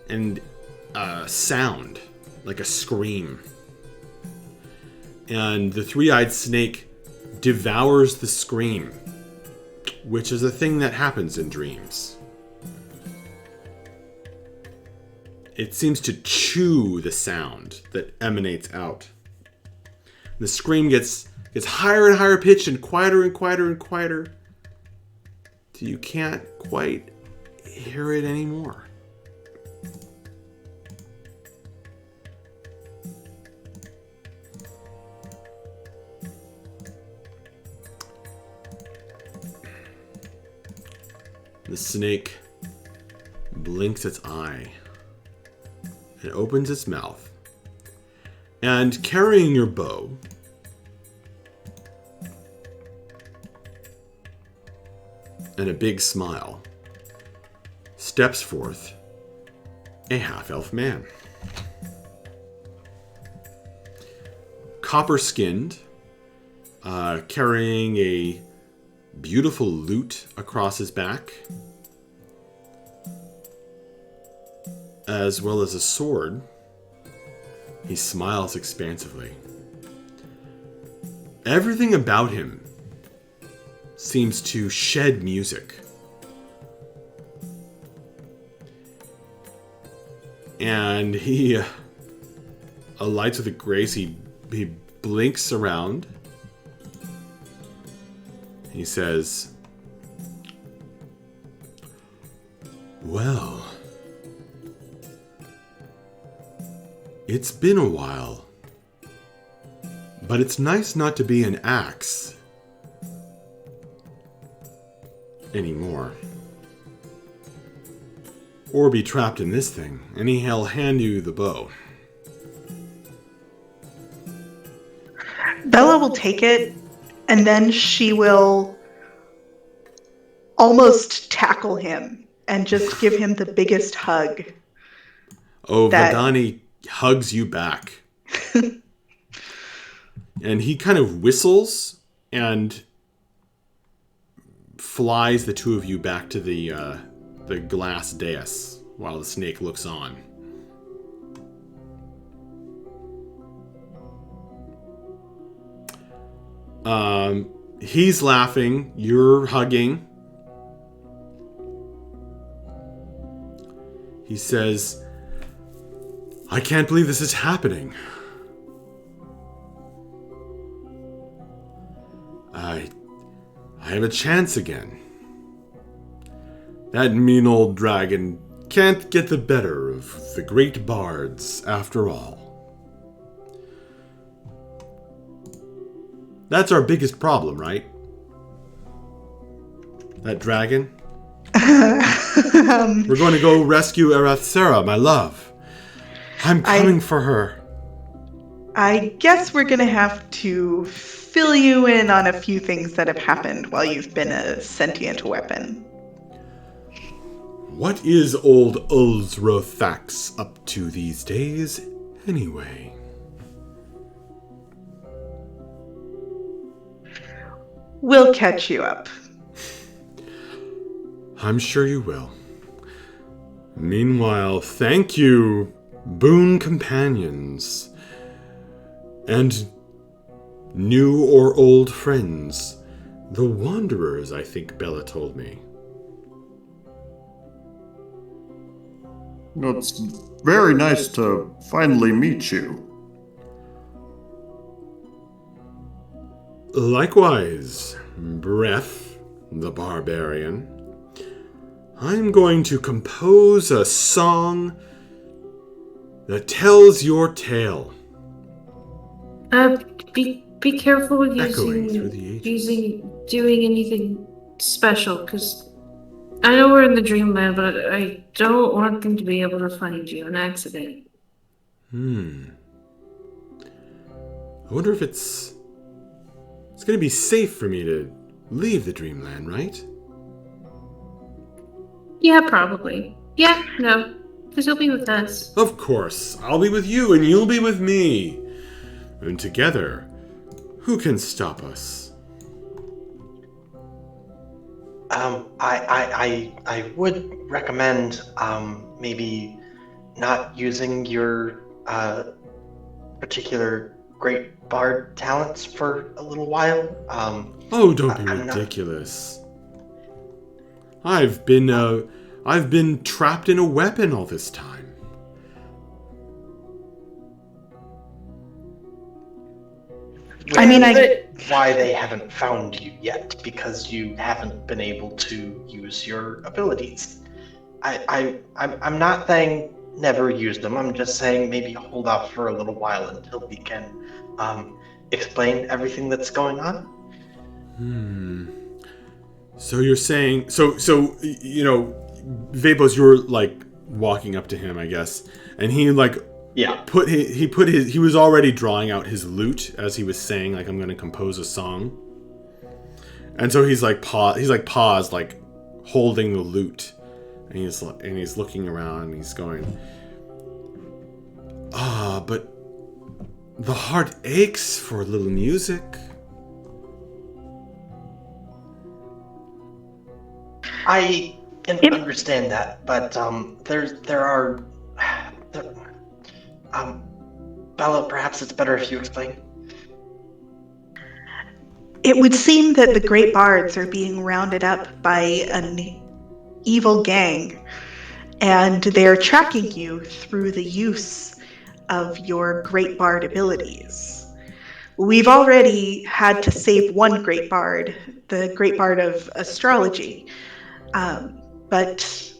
and sound, like a scream. And the three-eyed snake devours the scream, which is a thing that happens in dreams. It seems to chew the sound that emanates out. The scream gets higher and higher pitched and quieter and quieter and quieter till you can't quite hear it anymore. The snake blinks its eye and opens its mouth. And carrying your bow, and a big smile, steps forth a half-elf man. Copper-skinned, carrying a beautiful lute across his back, as well as a sword. He smiles expansively. Everything about him seems to shed music. And he alights with a grace. He blinks around. He says, "Well, it's been a while, but it's nice not to be an axe anymore. Or be trapped in this thing." And he'll hand you the bow. Bella will take it, and then she will almost tackle him and just give him the biggest hug. Oh, That- Vadani hugs you back. And he kind of whistles and flies the two of you back to the glass dais while the snake looks on. He's laughing, you're hugging. He says, "I can't believe this is happening. I have a chance again. That mean old dragon can't get the better of the Great Bards after all. That's our biggest problem, right? That dragon? We're going to go rescue Erathsera, my love. I'm coming for her." I guess we're going to have to fill you in on a few things that have happened while you've been a sentient weapon. What is old Ulzrothax up to these days, anyway? We'll catch you up. I'm sure you will. Meanwhile, thank you, boon companions. And New or old friends. The Wanderers, I think Bella told me. It's very nice to finally meet you. Likewise, Breath, the Barbarian. I'm going to compose a song that tells your tale. Be careful with Echoing through the ages. doing anything special, because I know we're in the dreamland, but I don't want them to be able to find you on accident. I wonder if it's going to be safe for me to leave the dreamland, right? Yeah, probably. Yeah, no, because you'll be with us. Of course. I'll be with you and you'll be with me. And together, who can stop us? I would recommend maybe not using your particular Great Bard talents for a little while. Oh, don't be ridiculous. I've been trapped in a weapon all this time. Why they haven't found you yet? Because you haven't been able to use your abilities. I'm not saying never use them. I'm just saying maybe hold off for a little while until we can explain everything that's going on. So you're saying so you know, Vapos, you were like walking up to him, I guess, and he like he was already drawing out his lute as he was saying, like, I'm going to compose a song. And so he's paused, like holding the lute, and he's looking around and he's going, but the heart aches for a little music. I can understand that, but Bella, perhaps it's better if you explain. It would seem that the Great Bards are being rounded up by an evil gang, and they're tracking you through the use of your Great Bard abilities. We've already had to save one Great Bard, the Great Bard of Astrology, but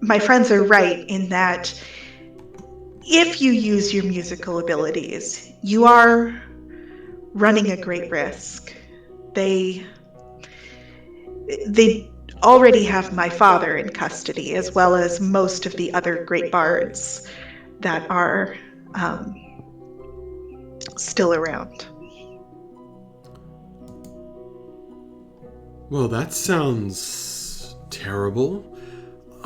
my friends are right in that if you use your musical abilities, you are running a great risk. They already have my father in custody, as well as most of the other Great Bards that are still around. Well, that sounds terrible.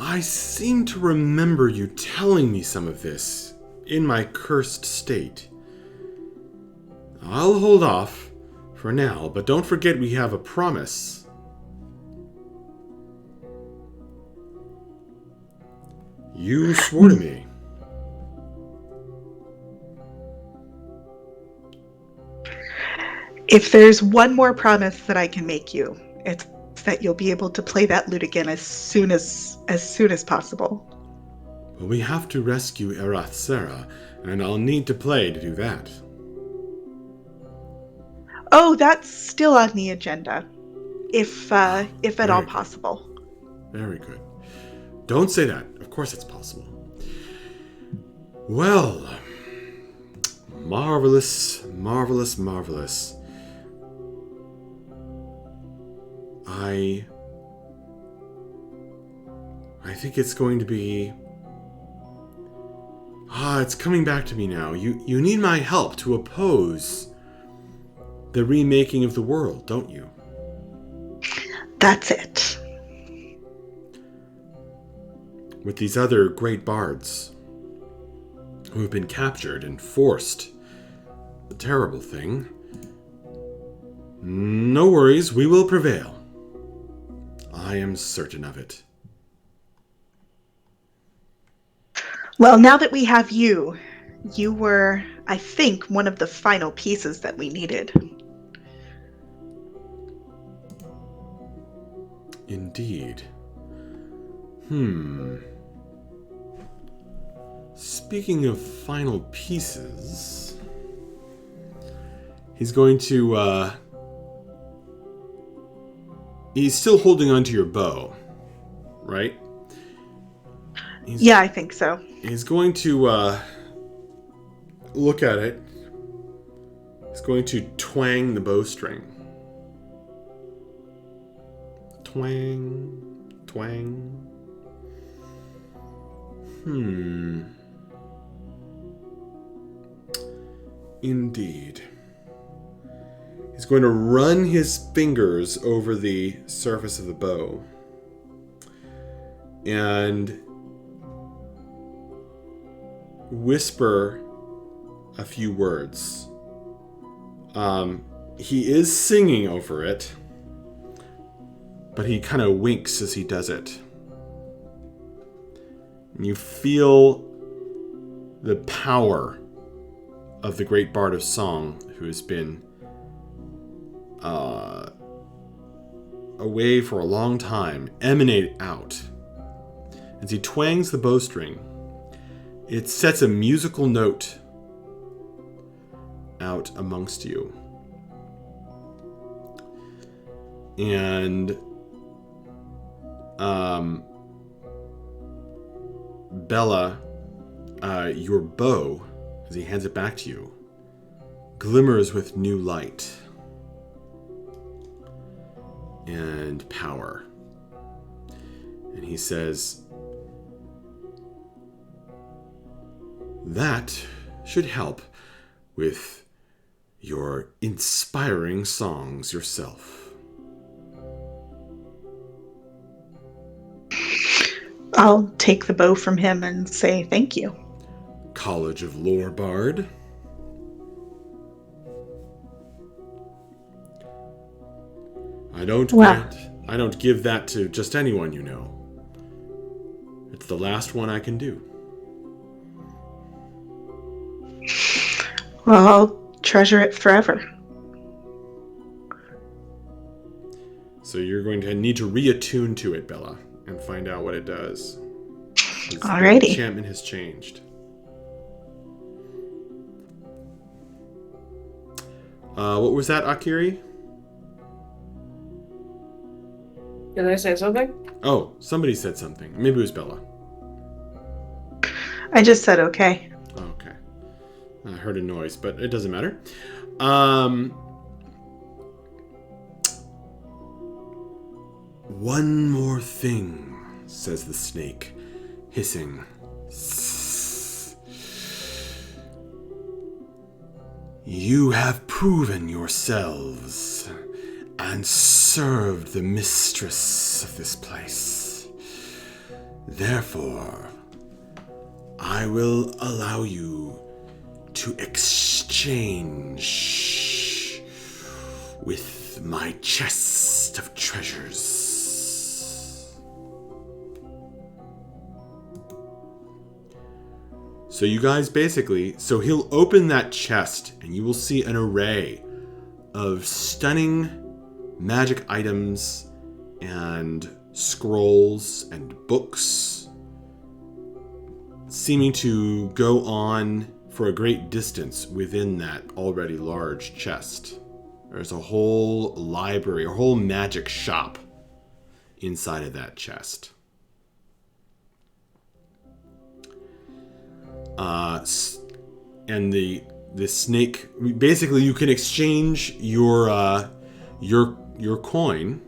I seem to remember you telling me some of this in my cursed state. I'll hold off for now, but don't forget we have a promise. You swore to me. If there's one more promise that I can make you, it's that you'll be able to play that lute again as soon as possible. Well, we have to rescue Erath Sera, and I'll need to play to do that. Oh, that's still on the agenda, if at all possible. Very good. Don't say that. Of course it's possible. Well, marvelous, marvelous, marvelous. I think it's going to be... it's coming back to me now. You need my help to oppose the remaking of the world, don't you? That's it. With these other great bards who have been captured and forced. A terrible thing. No worries, we will prevail. I am certain of it. Well, now that we have you, you were I think, one of the final pieces that we needed. Indeed. Speaking of final pieces, he's going to, he's still holding onto your bow, right? Yeah, I think so. He's going to, look at it. He's going to twang the bowstring. Twang, twang. Indeed. He's going to run his fingers over the surface of the bow. And whisper a few words. He is singing over it, but he kind of winks as he does it. And you feel the power of the Great Bard of Song, who has been away for a long time, emanate out. As he twangs the bowstring, it sets a musical note out amongst you. And Bella, your bow, as he hands it back to you, glimmers with new light and power. And he says, that should help with your inspiring songs yourself. I'll take the bow from him and say thank you. College of Lore Bard. I don't give that to just anyone, you know. It's the last one I can do. Well, I'll treasure it forever. So you're going to need to reattune to it, Bella, and find out what it does. Alrighty. The enchantment has changed. What was that, Akiri? Did I say something? Oh, somebody said something. Maybe it was Bella. I just said okay. Okay. I heard a noise, but it doesn't matter. One more thing, says the snake, hissing. You have proven yourselves and served the mistress of this place. Therefore, I will allow you to exchange with my chest of treasures. So you guys so he'll open that chest and you will see an array of stunning magic items and scrolls and books seeming to go on for a great distance within that already large chest. There's a whole library, a whole magic shop inside of that chest. And the snake, basically you can exchange your coin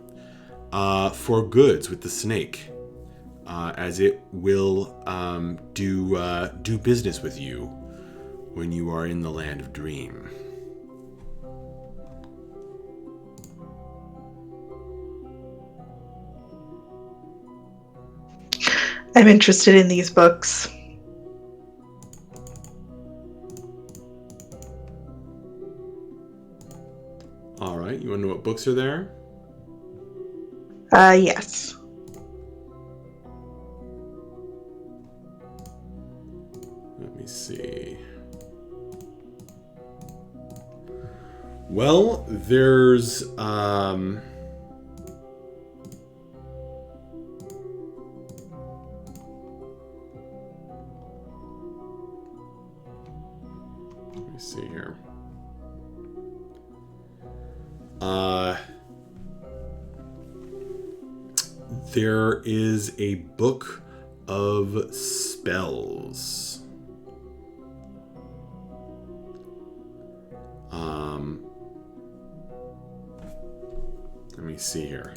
for goods with the snake, as it will do business with you when you are in the land of Dream. I'm interested in these books. All right, you want to know what books are there? Yes. Let me see. Well, there's let me see here. There is a book of spells. Let me see here.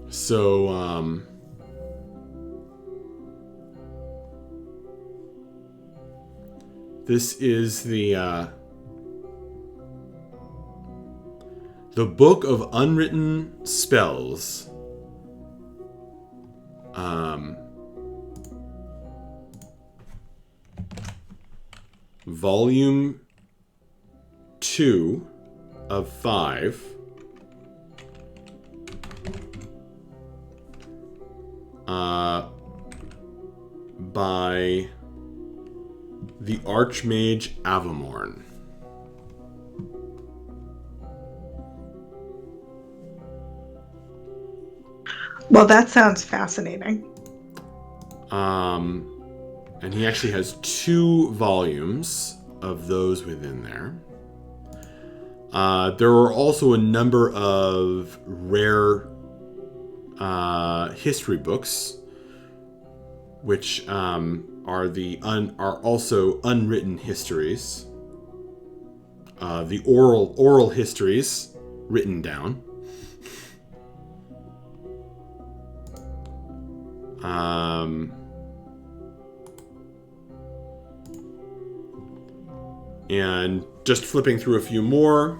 So, this is the Book of Unwritten Spells. Volume 2 of 5. By the Archmage Avamorn. Well, that sounds fascinating. And he actually has 2 volumes of those within there. There are also a number of rare history books, which are also unwritten histories. The oral histories written down. And just flipping through a few more,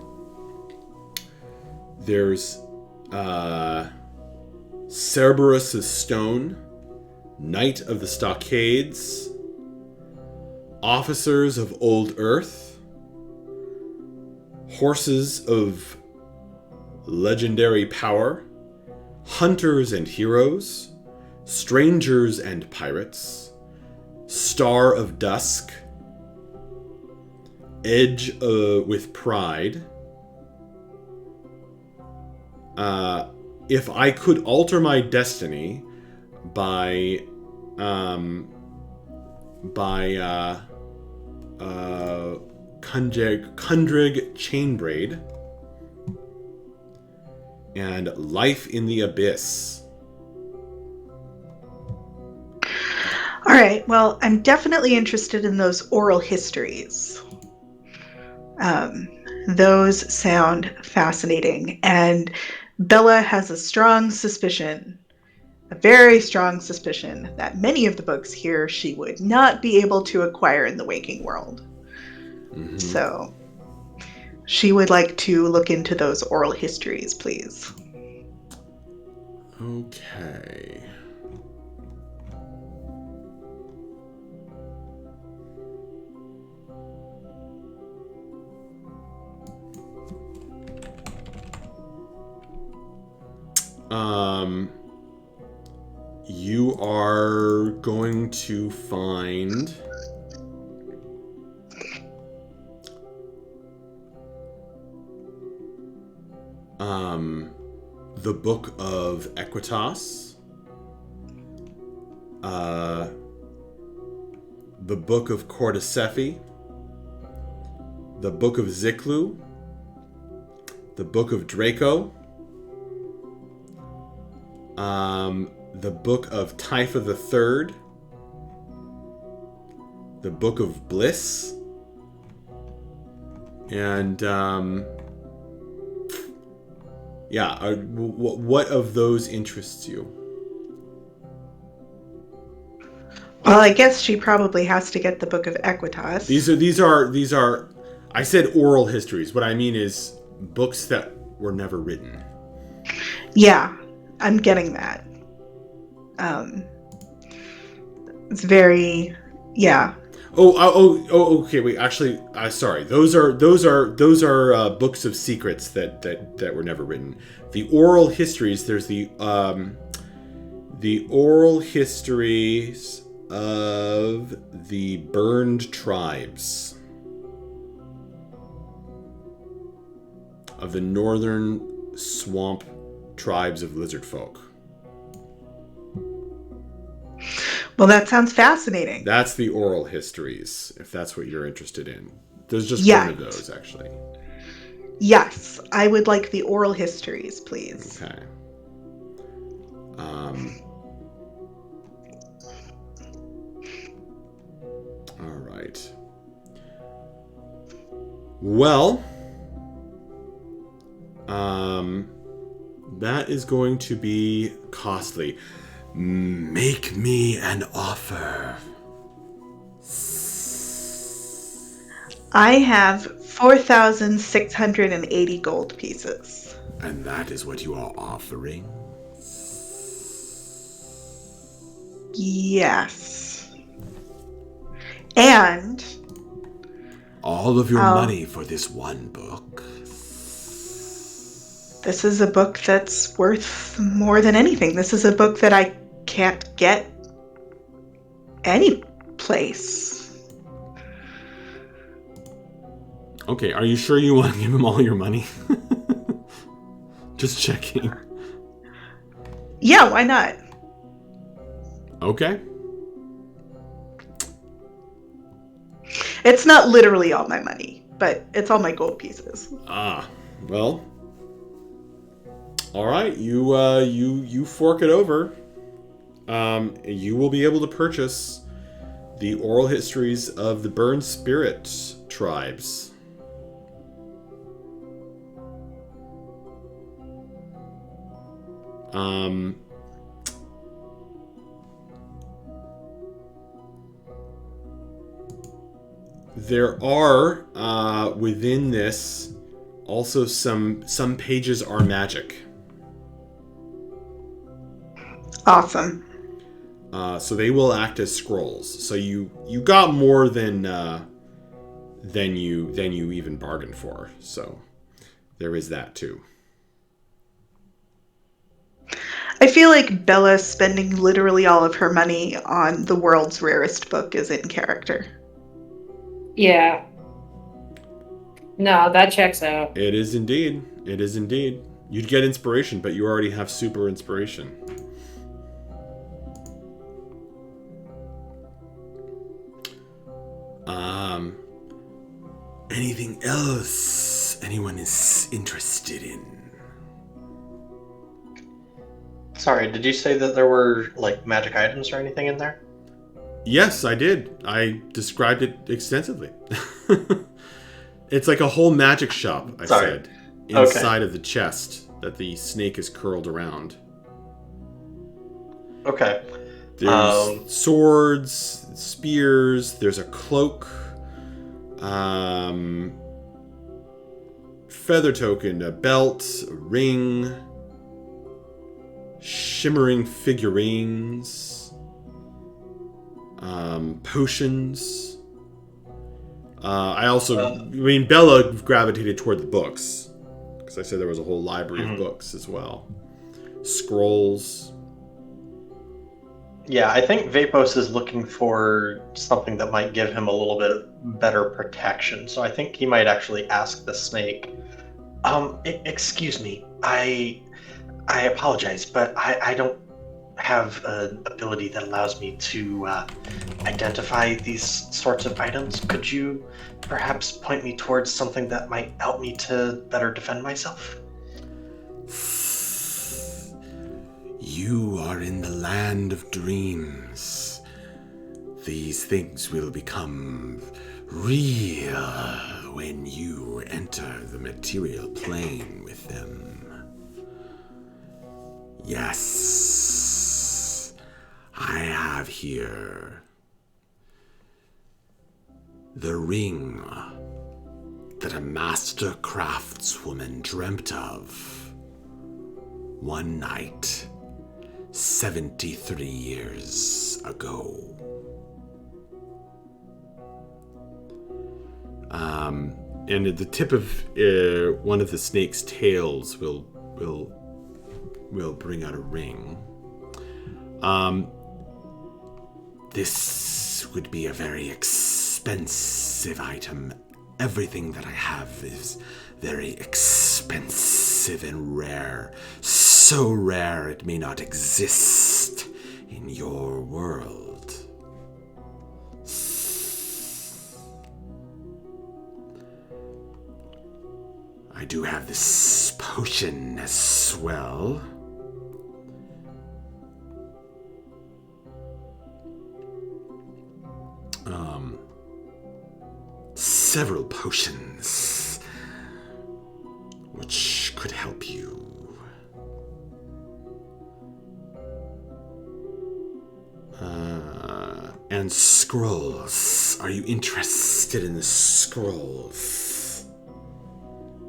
there's Cerberus' Stone, Knight of the Stockades, Officers of Old Earth, Horses of Legendary Power, Hunters and Heroes, Strangers and Pirates, Star of Dusk, Edge with Pride, If I Could Alter My Destiny by Kundrig Chainbraid, and Life in the Abyss. All right. Well, I'm definitely interested in those oral histories. Those sound fascinating. And Bella has a strong suspicion, a very strong suspicion, that many of the books here she would not be able to acquire in the waking world. Mm-hmm. So she would like to look into those oral histories, please. Okay. You are going to find the Book of Equitas, the Book of Cordycepi, the Book of Ziklu, the Book of Draco, the Book of Typha the Third, the Book of Bliss, and what of those interests you? Well, I guess she probably has to get the Book of Equitas. These are. I said oral histories. What I mean is books that were never written. Yeah, I'm getting that. It's very, yeah. Okay. Wait, actually, sorry. Those are books of secrets that were never written. The oral histories. There's the oral histories of the burned tribes of the northern swamp tribes of lizard folk. Well, that sounds fascinating. That's the oral histories, if that's what you're interested in. There's just Yeah. one of those, actually. Yes, I would like the oral histories, please. Okay. All right. Well, that is going to be costly. Make me an offer. I have 4,680 gold pieces. And that is what you are offering? Yes. And all of your money for this one book? This is a book that's worth more than anything. This is a book that I can't get any place. Okay, are you sure you want to give him all your money? Just checking. Yeah, why not? Okay. It's not literally all my money, but it's all my gold pieces. Well. All right, you fork it over. You will be able to purchase the oral histories of the Burned Spirit tribes. There are within this also some pages are magic. Awesome. So they will act as scrolls. So you got more than you even bargained for. So there is that too. I feel like Bella spending literally all of her money on the world's rarest book is in character. Yeah. No, that checks out. It is indeed. It is indeed. You'd get inspiration, but you already have super inspiration. Anything else anyone is interested in? Sorry, did you say that there were, like, magic items or anything in there? Yes, I did. I described it extensively. It's like a whole magic shop, I said, inside of the chest that the snake is curled around. Okay. There's swords, spears, there's a cloak, feather token, a belt, a ring, shimmering figurines, potions. Bella gravitated toward the books, because I said there was a whole library of books as well. Scrolls. Yeah, I think Vapos is looking for something that might give him a little bit better protection. So I think he might actually ask the snake, excuse me, I apologize, but I don't have an ability that allows me to identify these sorts of items. Could you perhaps point me towards something that might help me to better defend myself? You are in the land of dreams. These things will become real when you enter the material plane with them. Yes, I have here the ring that a master craftswoman dreamt of one night 73 years ago. And at the tip of one of the snake's tails will bring out a ring. This would be a very expensive item. Everything that I have is very expensive and rare. So rare it may not exist in your world. I do have this potion as well. Several potions which could help you. And scrolls. Are you interested in the scrolls?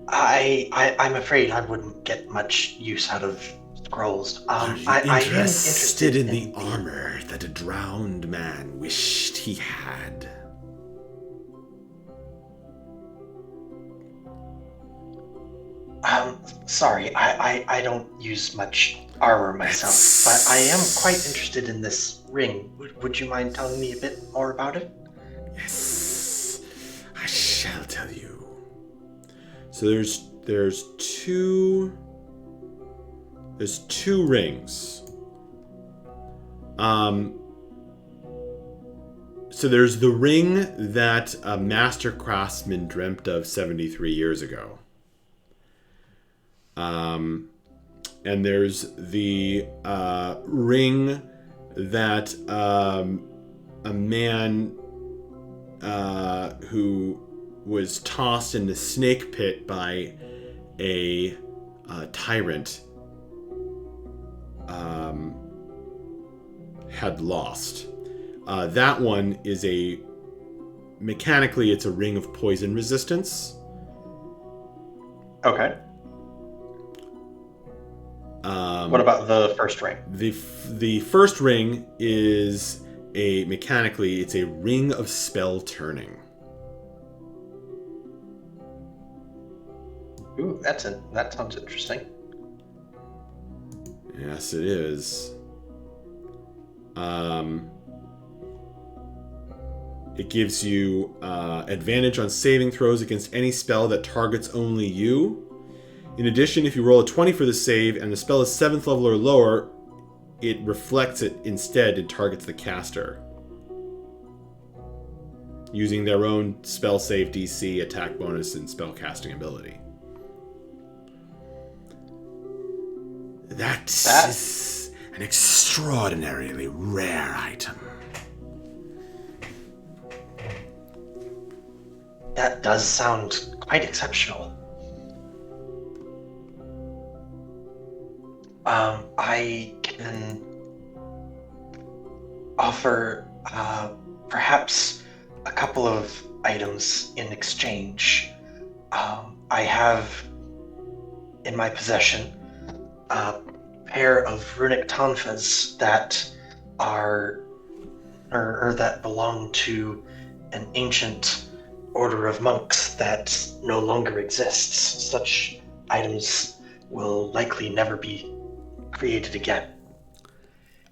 I'm afraid I wouldn't get much use out of scrolls. Are you I am interested in the armor that a drowned man wished he had? Sorry, I don't use much armor myself, but I am quite interested in this ring. Would you mind telling me a bit more about it? Yes, I shall tell you. So there's two rings. So there's the ring that a master craftsman dreamt of 73 years ago. And there's the ring that a man who was tossed in the snake pit by a tyrant had lost. That one is mechanically, it's a ring of poison resistance. Okay. What about the first ring? The first ring is mechanically, it's a ring of spell turning. Ooh, that sounds interesting. Yes, it is. It gives you advantage on saving throws against any spell that targets only you. In addition, if you roll a 20 for the save and the spell is 7th level or lower, it reflects it instead and targets the caster, using their own spell save DC, attack bonus, and spell casting ability. That is an extraordinarily rare item. That does sound quite exceptional. I can offer perhaps a couple of items in exchange. I have in my possession a pair of runic tonfas that are or that belong to an ancient order of monks that no longer exists. Such items will likely never be created again.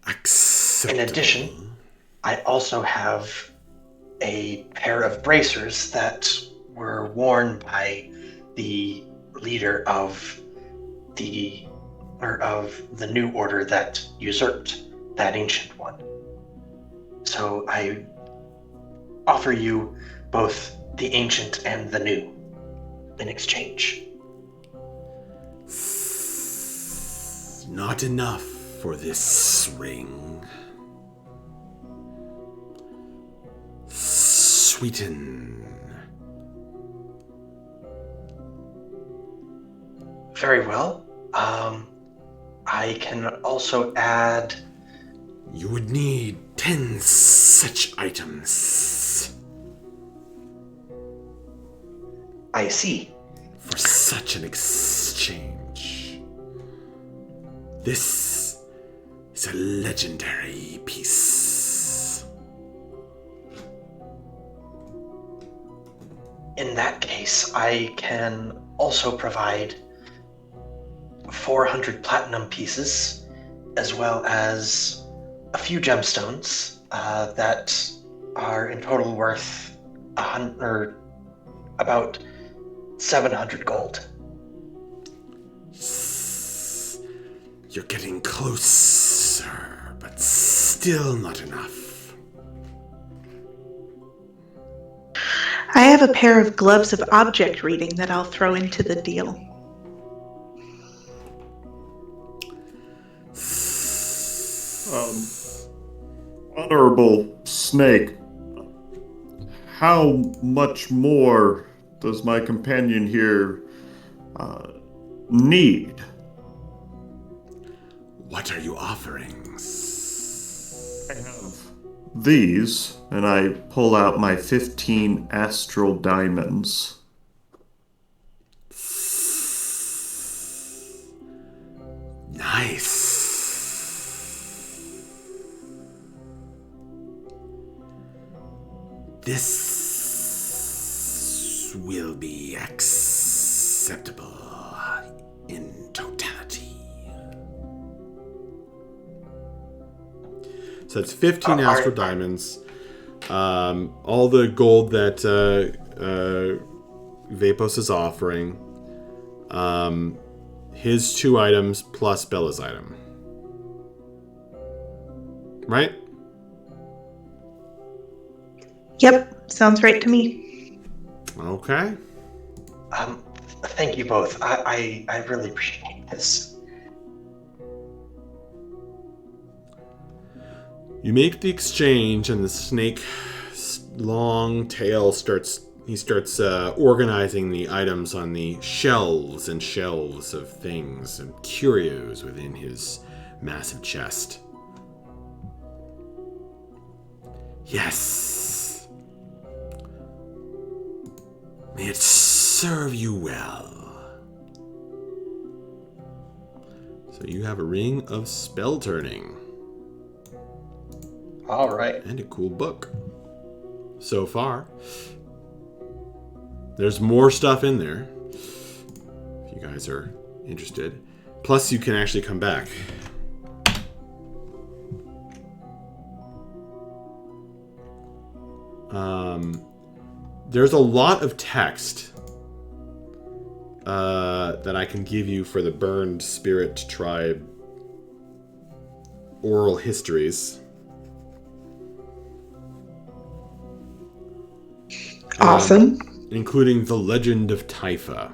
Acceptable. In addition, I also have a pair of bracers that were worn by the leader of the new order that usurped that ancient one. So I offer you both the ancient and the new in exchange. Not enough for this ring. Sweeten. Very well. I can also add... You would need 10 such items. I see. For such an exchange. This is a legendary piece. in that case, I can also provide 400 platinum pieces, as well as a few gemstones that are in total worth about 700 gold. You're getting closer, but still not enough. I have a pair of gloves of object reading that I'll throw into the deal. Honorable Snake, how much more does my companion here need? What are you offering? I have these, and I pull out my 15 astral diamonds. Nice. This will be acceptable in totality. So it's 15 astral diamonds. All the gold that Vapos is offering. His 2 items plus Bella's item. Right? Yep, sounds right to me. Okay. Thank you both. I really appreciate this. You make the exchange, and the snake's long tail starts organizing the items on the shelves and shelves of things and curios within his massive chest. Yes. May it serve you well. So you have a ring of spell turning. All right. And a cool book. So far. There's more stuff in there. If you guys are interested. Plus you can actually come back. There's a lot of text that I can give you for the Burned Spirit Tribe oral histories. Awesome. Including the Legend of Typha.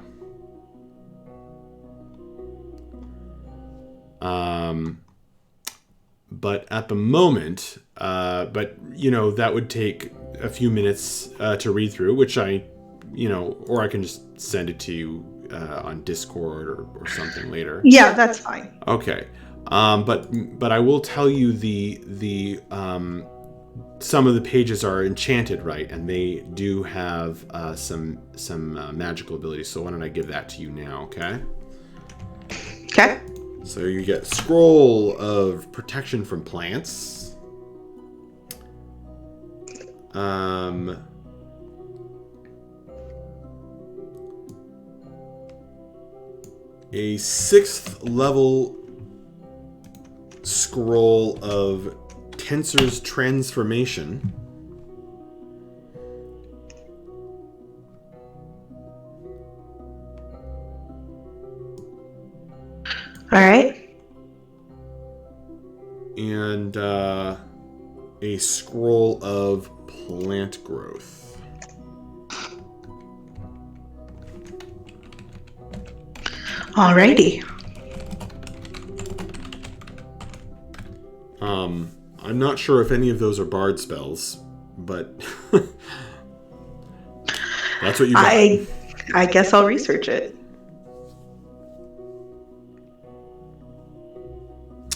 But at the moment, that would take a few minutes to read through, which or I can just send it to you on Discord or something later. Yeah, that's fine. Okay. But I will tell you the some of the pages are enchanted, right? And they do have some magical abilities. So why don't I give that to you now, okay? Okay. So you get Scroll of Protection from Plants. A 6th level Scroll of Tensor's Transformation. All right. And a Scroll of Plant Growth. Alrighty. I'm not sure if any of those are bard spells, but that's what you got. I guess I'll research it.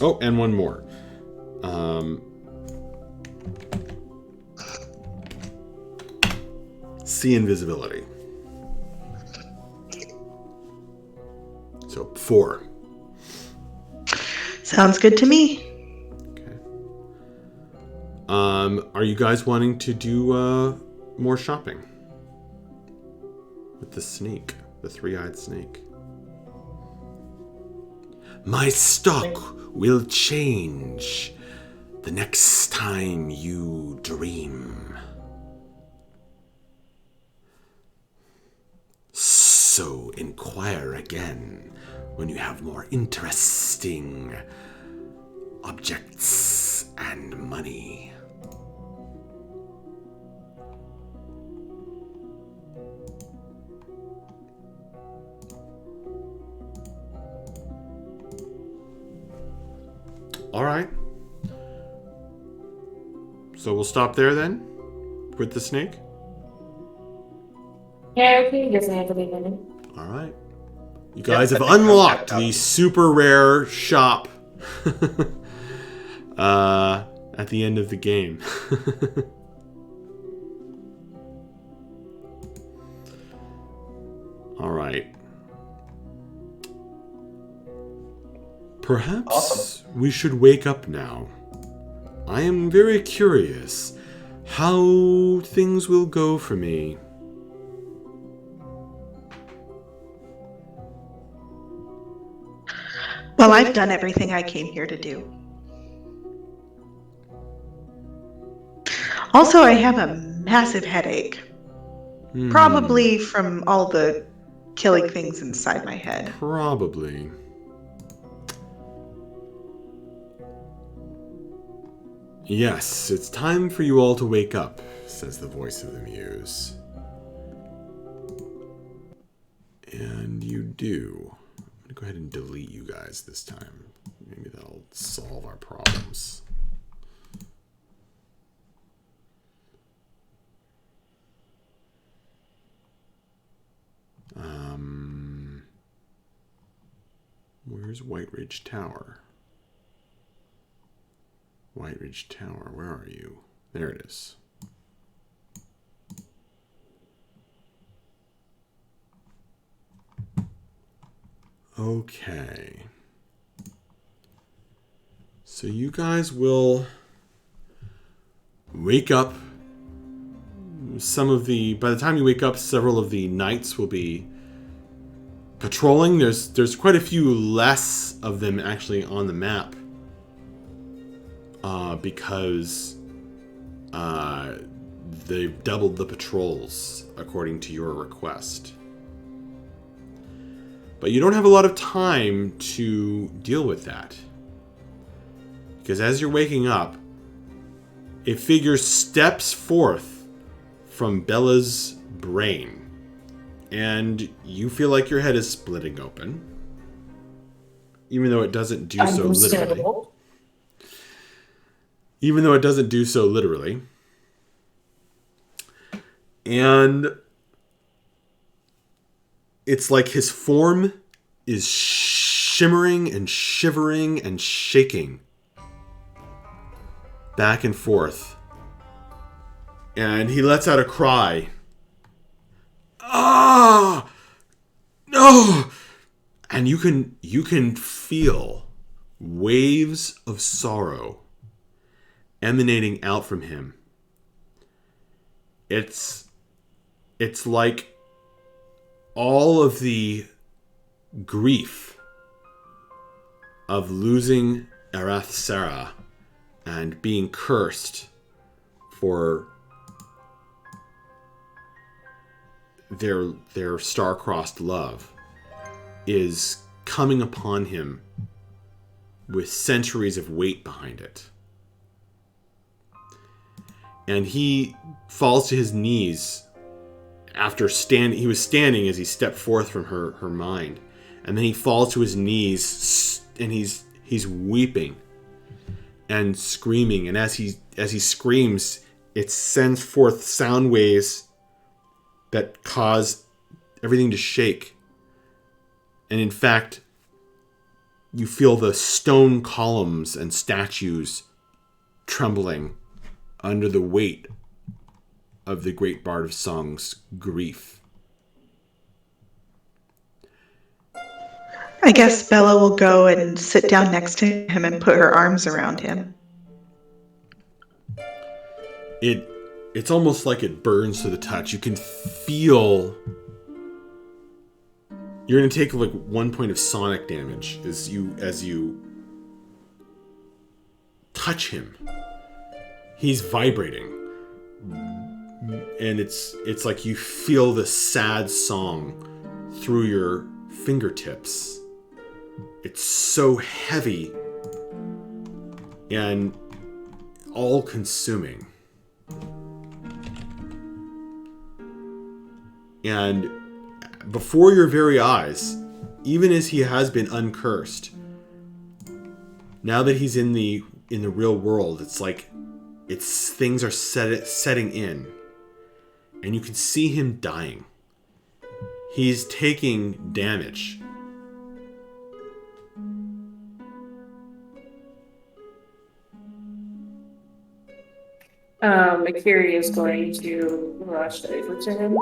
Oh, and one more. See invisibility. So 4. Sounds good to me. Okay. Are you guys wanting to do more shopping? with the snake, the three-eyed snake. My stock will change the next time you dream. So inquire again when you have more interesting objects and money. All right. So we'll stop there then with the snake. Yeah, okay, he doesn't have to leave any. All right. You guys have unlocked the super rare shop at the end of the game. All right. Perhaps we should wake up now. I am very curious how things will go for me. Well, I've done everything I came here to do. Also, I have a massive headache. Probably from all the killing things inside my head. Probably. Yes, it's time for you all to wake up, says the voice of the muse. And you do. I'm going to go ahead and delete you guys this time. Maybe that'll solve our problems. Where's White Ridge Tower? White Ridge Tower, where are you? There it is. Okay. So you guys will wake up. By the time you wake up, several of the knights will be patrolling. There's quite a few less of them actually on the map. Because they've doubled the patrols according to your request. But you don't have a lot of time to deal with that. Because as you're waking up, a figure steps forth from Bella's brain. And you feel like your head is splitting open. Even though it doesn't do so literally. Even though it doesn't do so literally. And it's like his form is shimmering and shivering and shaking back and forth. And he lets out a cry. Ah! No! And you can feel waves of sorrow emanating out from him. It's like all of the grief of losing Arath Sarah and being cursed for their star-crossed love is coming upon him with centuries of weight behind it. And he falls to his knees after he was standing as he stepped forth from her mind. And then he falls to his knees and he's weeping and screaming. And as he screams, it sends forth sound waves that cause everything to shake. And in fact, you feel the stone columns and statues trembling under the weight of the Great Bard of Song's grief. I guess Bella will go and sit down next to him and put her arms around him. It's almost like it burns to the touch. You can feel You're gonna take like 1 point of sonic damage as you touch him. He's vibrating, and it's like you feel the sad song through your fingertips. It's so heavy and all-consuming. And before your very eyes, even as he has been uncursed, now that he's in the real world, it's like things are setting in, and you can see him dying. He's taking damage. Akiri is going to rush over to him.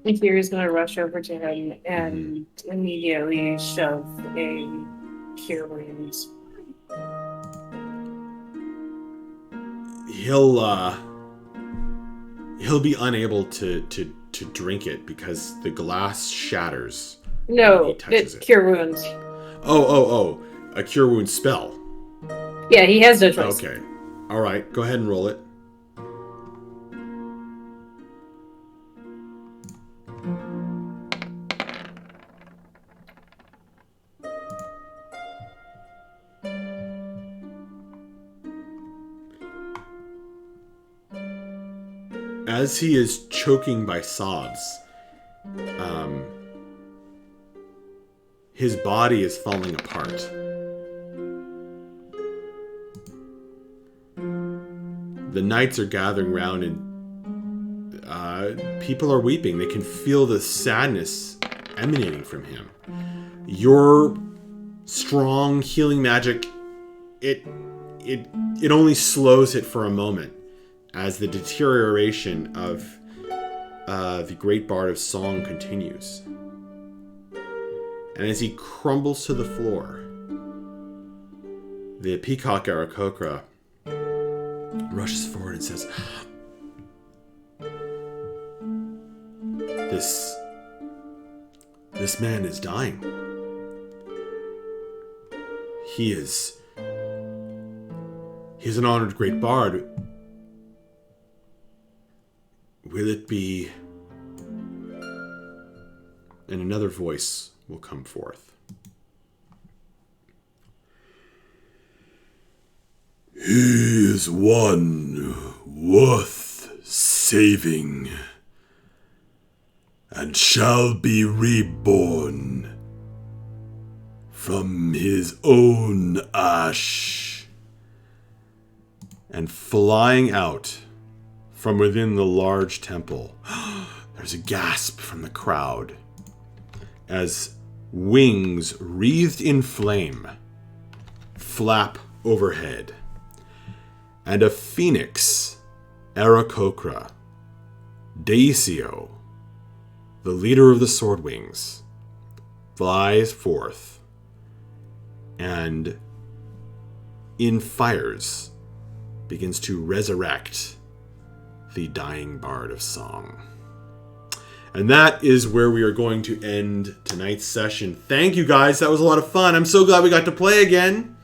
Akiri is going to rush over to him and immediately shove a cure wounds. He'll be unable to drink it because the glass shatters. No, it's cure wounds. Oh, a cure wound spell. Yeah, he has no choice. Okay. All right, go ahead and roll it. As he is choking by sobs, his body is falling apart. The knights are gathering around, and people are weeping. They can feel the sadness emanating from him. Your strong healing magic, it only slows it for a moment, as the deterioration of the Great Bard of Song continues. And as he crumbles to the floor, the peacock Aarakocra rushes forward and says, This man is dying. He's an honored Great Bard. Will it be... And another voice will come forth. He is one worth saving, and shall be reborn from his own ash. And flying out from within the large temple, there's a gasp from the crowd as wings wreathed in flame flap overhead, and a phoenix, Aarakocra, Daisio, the leader of the Sword Wings, flies forth and in fires begins to resurrect the dying Bard of Song. And that is where we are going to end tonight's session. Thank you guys. That was a lot of fun. I'm so glad we got to play again.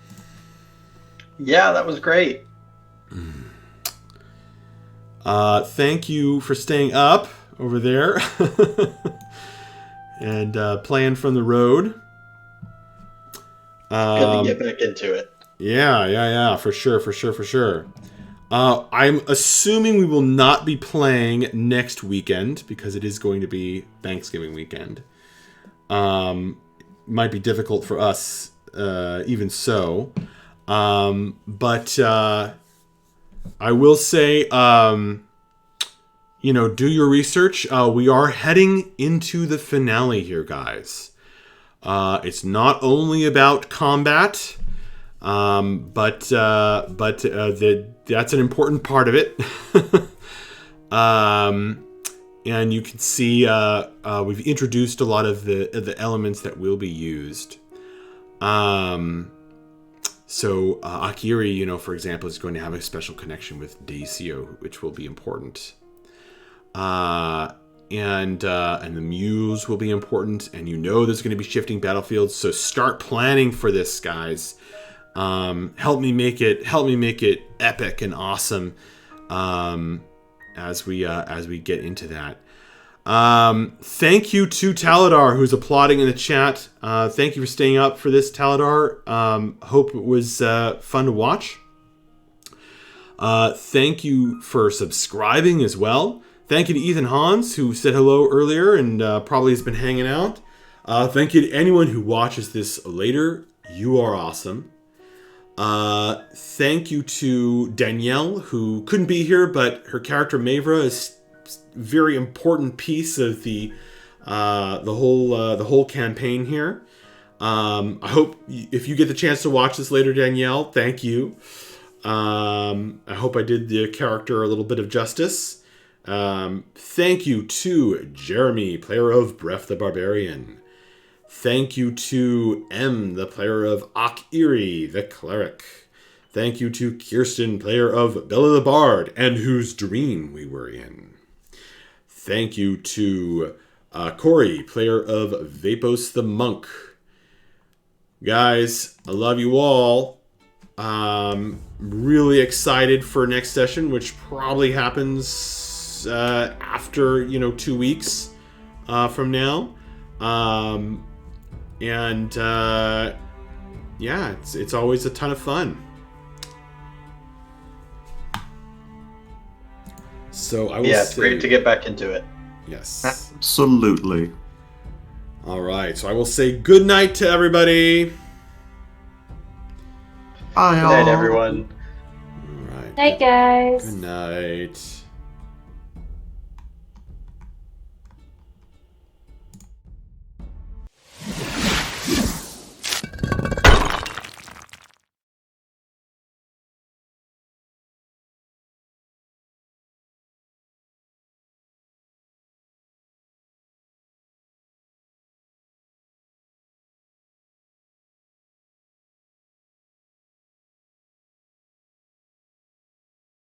Yeah, that was great. Thank you for staying up over there and playing from the road. Good to get back into it. Yeah, for sure. I'm assuming we will not be playing next weekend because it is going to be Thanksgiving weekend. Might be difficult for us, even so. But I will say, do your research. We are heading into the finale here, guys. It's not only about combat, but that's an important part of it. And you can see we've introduced a lot of the elements that will be used. So Akiri, you know, for example, is going to have a special connection with Daisio, which will be important. And the Muse will be important, and you know there's going to be shifting battlefields. So start planning for this, guys. Help me make it epic and awesome as we get into that. Thank you to Taladar, who's applauding in the chat. Thank you for staying up for this, Taladar. Hope it was fun to watch. Thank you for subscribing as well. Thank you to Ethan Hans, who said hello earlier and probably has been hanging out. Thank you to anyone who watches this later. You are awesome. Thank you to Danielle, who couldn't be here, but her character Mavra is a very important piece of the whole campaign here. I hope if you get the chance to watch this later, Danielle, thank you. I hope I did the character a little bit of justice. Thank you to Jeremy, player of Breath the Barbarian. Thank you to M, the player of Akiri, the cleric. Thank you to Kirsten, player of Bella the Bard, and whose dream we were in. Thank you to Corey, player of Vapos the Monk. Guys, I love you all. Really excited for next session, which probably happens after 2 weeks from now. Yeah, it's always a ton of fun. So I will it's great to get back into it. Yes. Absolutely. All right, so I will say good night to everybody. Bye, Good night, all. everyone. All right. Night, guys. Good night.